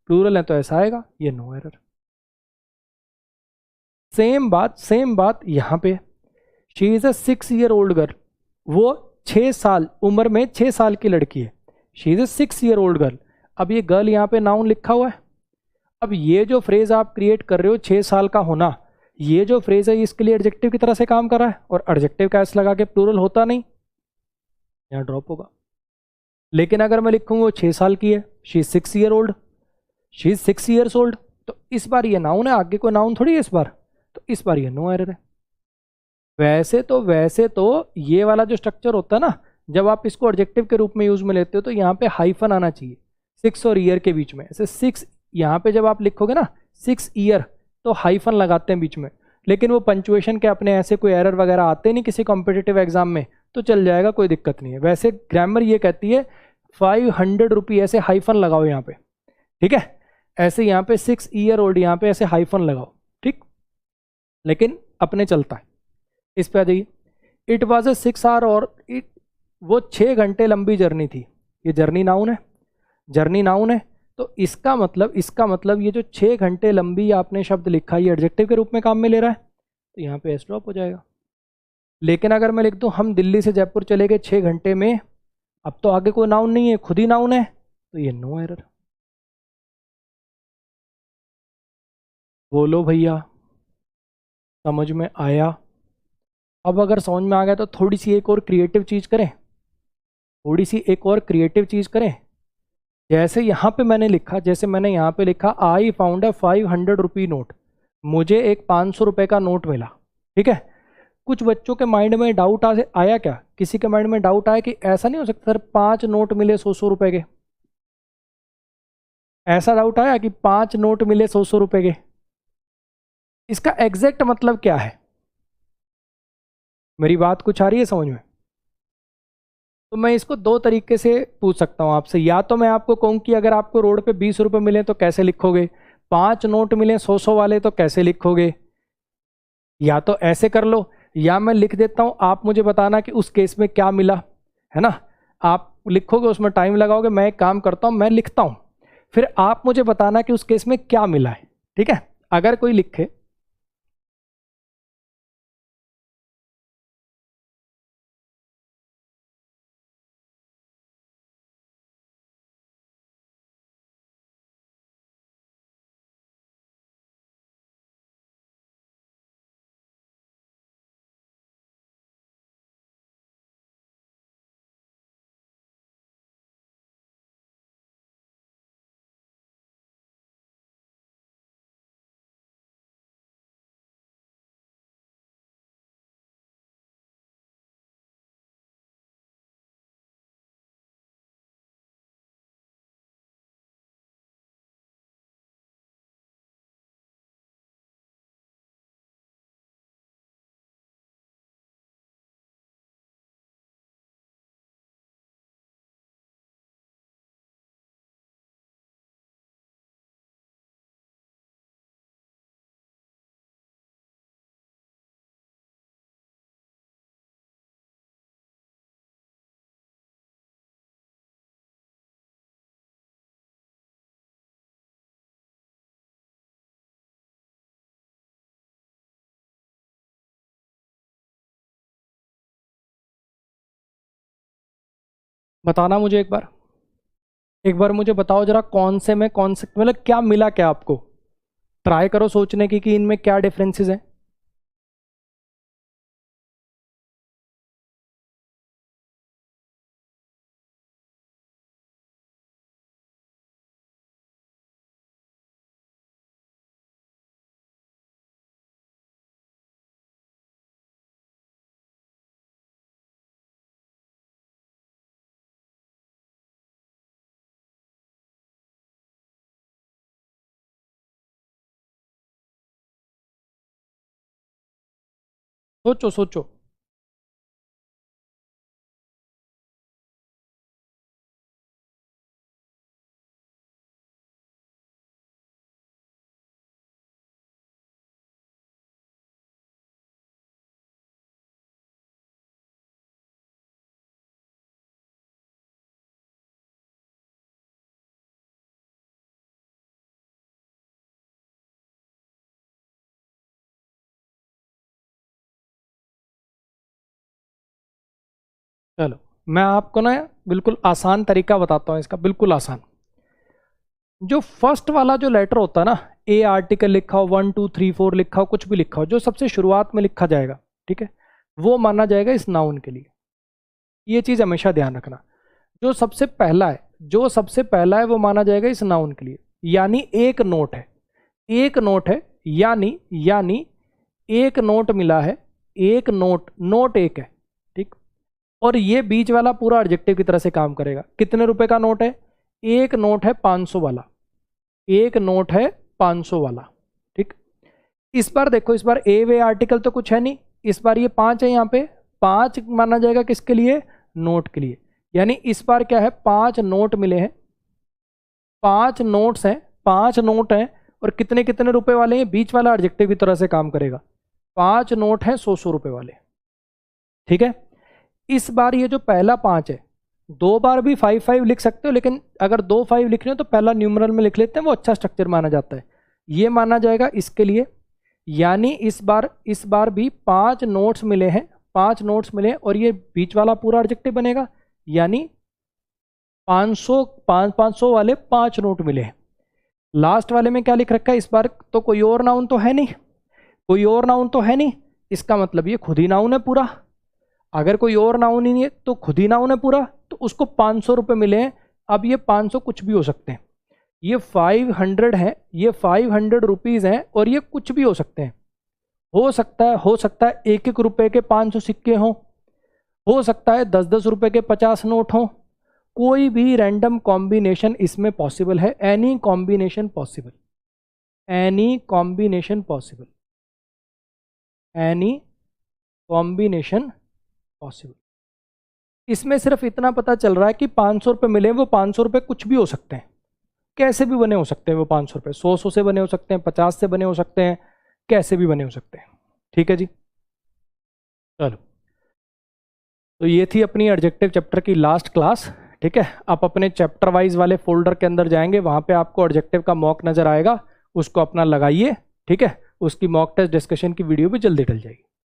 प्लूरल है तो ऐसा आएगा, ये नो एरर। सेम बात यहाँ पे, she is a 6 year old girl, वो 6 साल उम्र में 6 साल की लड़की है। She is a 6 year old girl. अब ये गर्ल यहाँ पे नाउन लिखा हुआ है। अब ये जो फ्रेज आप क्रिएट कर रहे हो 6 साल का होना, ये जो फ्रेज है इसके लिए एडजेक्टिव की तरह से काम कर रहा है, और एडजेक्टिव का एस लगा के प्लूरल होता नहीं, यहाँ ड्रॉप होगा। लेकिन अगर मैं लिखूँ वो 6 साल की है, she is 6 year old, she is 6 years old, तो इस बार ये नाउन है, आगे कोई नाउन थोड़ी है इस बार, तो इस बार ये नो एरर है। वैसे तो ये वाला जो स्ट्रक्चर होता है ना, जब आप इसको एडजेक्टिव के रूप में यूज में लेते हो तो यहाँ पे हाइफन आना चाहिए 6 और ईयर के बीच में, ऐसे 6, यहाँ पे जब आप लिखोगे ना 6 ईयर तो हाइफन लगाते हैं बीच में। लेकिन वो पंचुएशन के अपने ऐसे कोई एरर वगैरह आते नहीं किसी कॉम्पिटिटिव एग्जाम में, तो चल जाएगा, कोई दिक्कत नहीं है। वैसे ग्रामर ये कहती है 500 रुपी, ऐसे हाइफन लगाओ यहाँ पे, ठीक है। ऐसे यहाँ पे 6 ईयर ओल्ड, यहाँ पे ऐसे हाइफन लगाओ, ठीक। लेकिन अपने चलता है। इस पे आ जाइए, इट वॉज ए 6 आवर, और इट, वो 6 घंटे लंबी जर्नी थी। ये जर्नी नाउन है, जर्नी नाउन है, तो इसका मतलब ये जो 6 घंटे लंबी आपने शब्द लिखा, ये एडजेक्टिव के रूप में काम में ले रहा है, तो यहाँ पे एस ड्रॉप हो जाएगा। लेकिन अगर मैं लिख दूँ हम दिल्ली से जयपुर चले गए 6 घंटे में, अब तो आगे कोई नाउन नहीं है, खुद ही नाउन है, तो ये नो एरर। बोलो भैया, समझ में आया? अब अगर समझ में आ गया तो थोड़ी सी एक और क्रिएटिव चीज़ करें, थोड़ी सी एक और क्रिएटिव चीज़ करें। जैसे यहाँ पे मैंने लिखा, जैसे मैंने यहाँ पे लिखा, I found a 500 rupee note, मुझे एक 500 रुपये का नोट मिला, ठीक है। कुछ बच्चों के माइंड में डाउट आया क्या, किसी के माइंड में डाउट आया कि ऐसा नहीं हो सकता सर 5 नोट मिले 100-100 रुपए के? ऐसा डाउट आया कि 5 नोट मिले 100-100 रुपए के? इसका एग्जैक्ट मतलब क्या है? मेरी बात कुछ आ रही है समझ में? तो मैं इसको दो तरीके से पूछ सकता हूँ आपसे। या तो मैं आपको कहूँ कि अगर आपको रोड पे 20 रुपए मिले तो कैसे लिखोगे, 5 नोट मिले 100-100 वाले तो कैसे लिखोगे। या तो ऐसे कर लो, या मैं लिख देता हूँ, आप मुझे बताना कि उस केस में क्या मिला, है ना। आप लिखोगे, उसमें टाइम लगाओगे, मैं एक काम करता हूँ, मैं लिखता हूँ, फिर आप मुझे बताना कि उस केस में क्या मिला है, ठीक है। अगर कोई लिखे, बताना मुझे एक बार मुझे बताओ जरा, कौन से में कौन से, मतलब क्या मिला क्या आपको, ट्राई करो सोचने की कि इनमें क्या डिफरेंसेस हैं। सोचो सोचो। चलो मैं आपको ना बिल्कुल आसान तरीका बताता हूँ इसका, बिल्कुल आसान। जो फर्स्ट वाला जो लेटर होता है ना, ए आर्टिकल लिखा हो, 1 2 3 4 लिखा हो, कुछ भी लिखा हो, जो सबसे शुरुआत में लिखा जाएगा, ठीक है, वो माना जाएगा इस नाउन के लिए। ये चीज़ हमेशा ध्यान रखना। जो सबसे पहला है, जो सबसे पहला है वो माना जाएगा इस नाउन के लिए। यानी एक नोट है, एक नोट है, यानी एक नोट मिला है, एक नोट, नोट एक है, ठीक। और ये बीच वाला पूरा एडजेक्टिव की तरह से काम करेगा। कितने रुपए का नोट है? एक नोट है 500 वाला, एक नोट है 500 वाला, ठीक। इस बार देखो, इस बार ए वे आर्टिकल तो कुछ है नहीं, इस बार ये 5 है, यहाँ पे 5 माना जाएगा किसके लिए? नोट के लिए। यानी इस बार क्या है, 5 नोट मिले हैं, 5 नोट्स हैं, 5 नोट हैं, और कितने कितने रुपए वाले हैं? बीच वाला एडजेक्टिव की तरह से काम करेगा। 5 नोट हैं 100 रुपए वाले, ठीक है। इस बार ये जो पहला 5 है, 2 बार भी 5 5 लिख सकते हो, लेकिन अगर 2 5 लिख रहे हो तो पहला न्यूमरल में लिख लेते हैं, वो अच्छा स्ट्रक्चर माना जाता है। ये माना जाएगा इसके लिए। यानी इस बार भी 5 नोट्स मिले हैं, 5 नोट्स मिले हैं, और ये बीच वाला पूरा एडजेक्टिव बनेगा। यानी 500 वाले 5 नोट मिले हैं। लास्ट वाले में क्या लिख रखा है? इस बार तो कोई और नाउन तो है नहीं, कोई और नाउन तो है नहीं, इसका मतलब ये खुद ही नाउन है पूरा। अगर कोई और नाउन ही नहीं है तो खुद ही नाउन है पूरा, तो उसको 500 रुपये मिले हैं। अब ये 500 कुछ भी हो सकते हैं, ये 500 है, ये 500 रुपीज़ हैं, और ये कुछ भी हो सकते हैं। हो सकता है 1 रुपए के 500 सिक्के हों, हो सकता है 10 रुपए के 50 नोट हों, कोई भी रैंडम कॉम्बिनेशन इसमें पॉसिबल है। Any combination possible, any combination possible, any combination possible. इसमें सिर्फ इतना पता चल रहा है कि 500 रुपये मिले, वो 500 रुपये कुछ भी हो सकते हैं, कैसे भी बने हो सकते हैं वो 500 रुपये। 100 से बने हो सकते हैं, 50 से बने हो सकते हैं, कैसे भी बने हो सकते हैं, ठीक है जी। चलो, तो ये थी अपनी एडजेक्टिव चैप्टर की लास्ट क्लास, ठीक है। आप अपने चैप्टर वाइज वाले फोल्डर के अंदर जाएंगे, वहाँ पे आपको एडजेक्टिव का मॉक नज़र आएगा, उसको अपना लगाइए, ठीक है। उसकी मॉक टेस्ट डिस्कशन की वीडियो भी जल्दी डल जाएगी।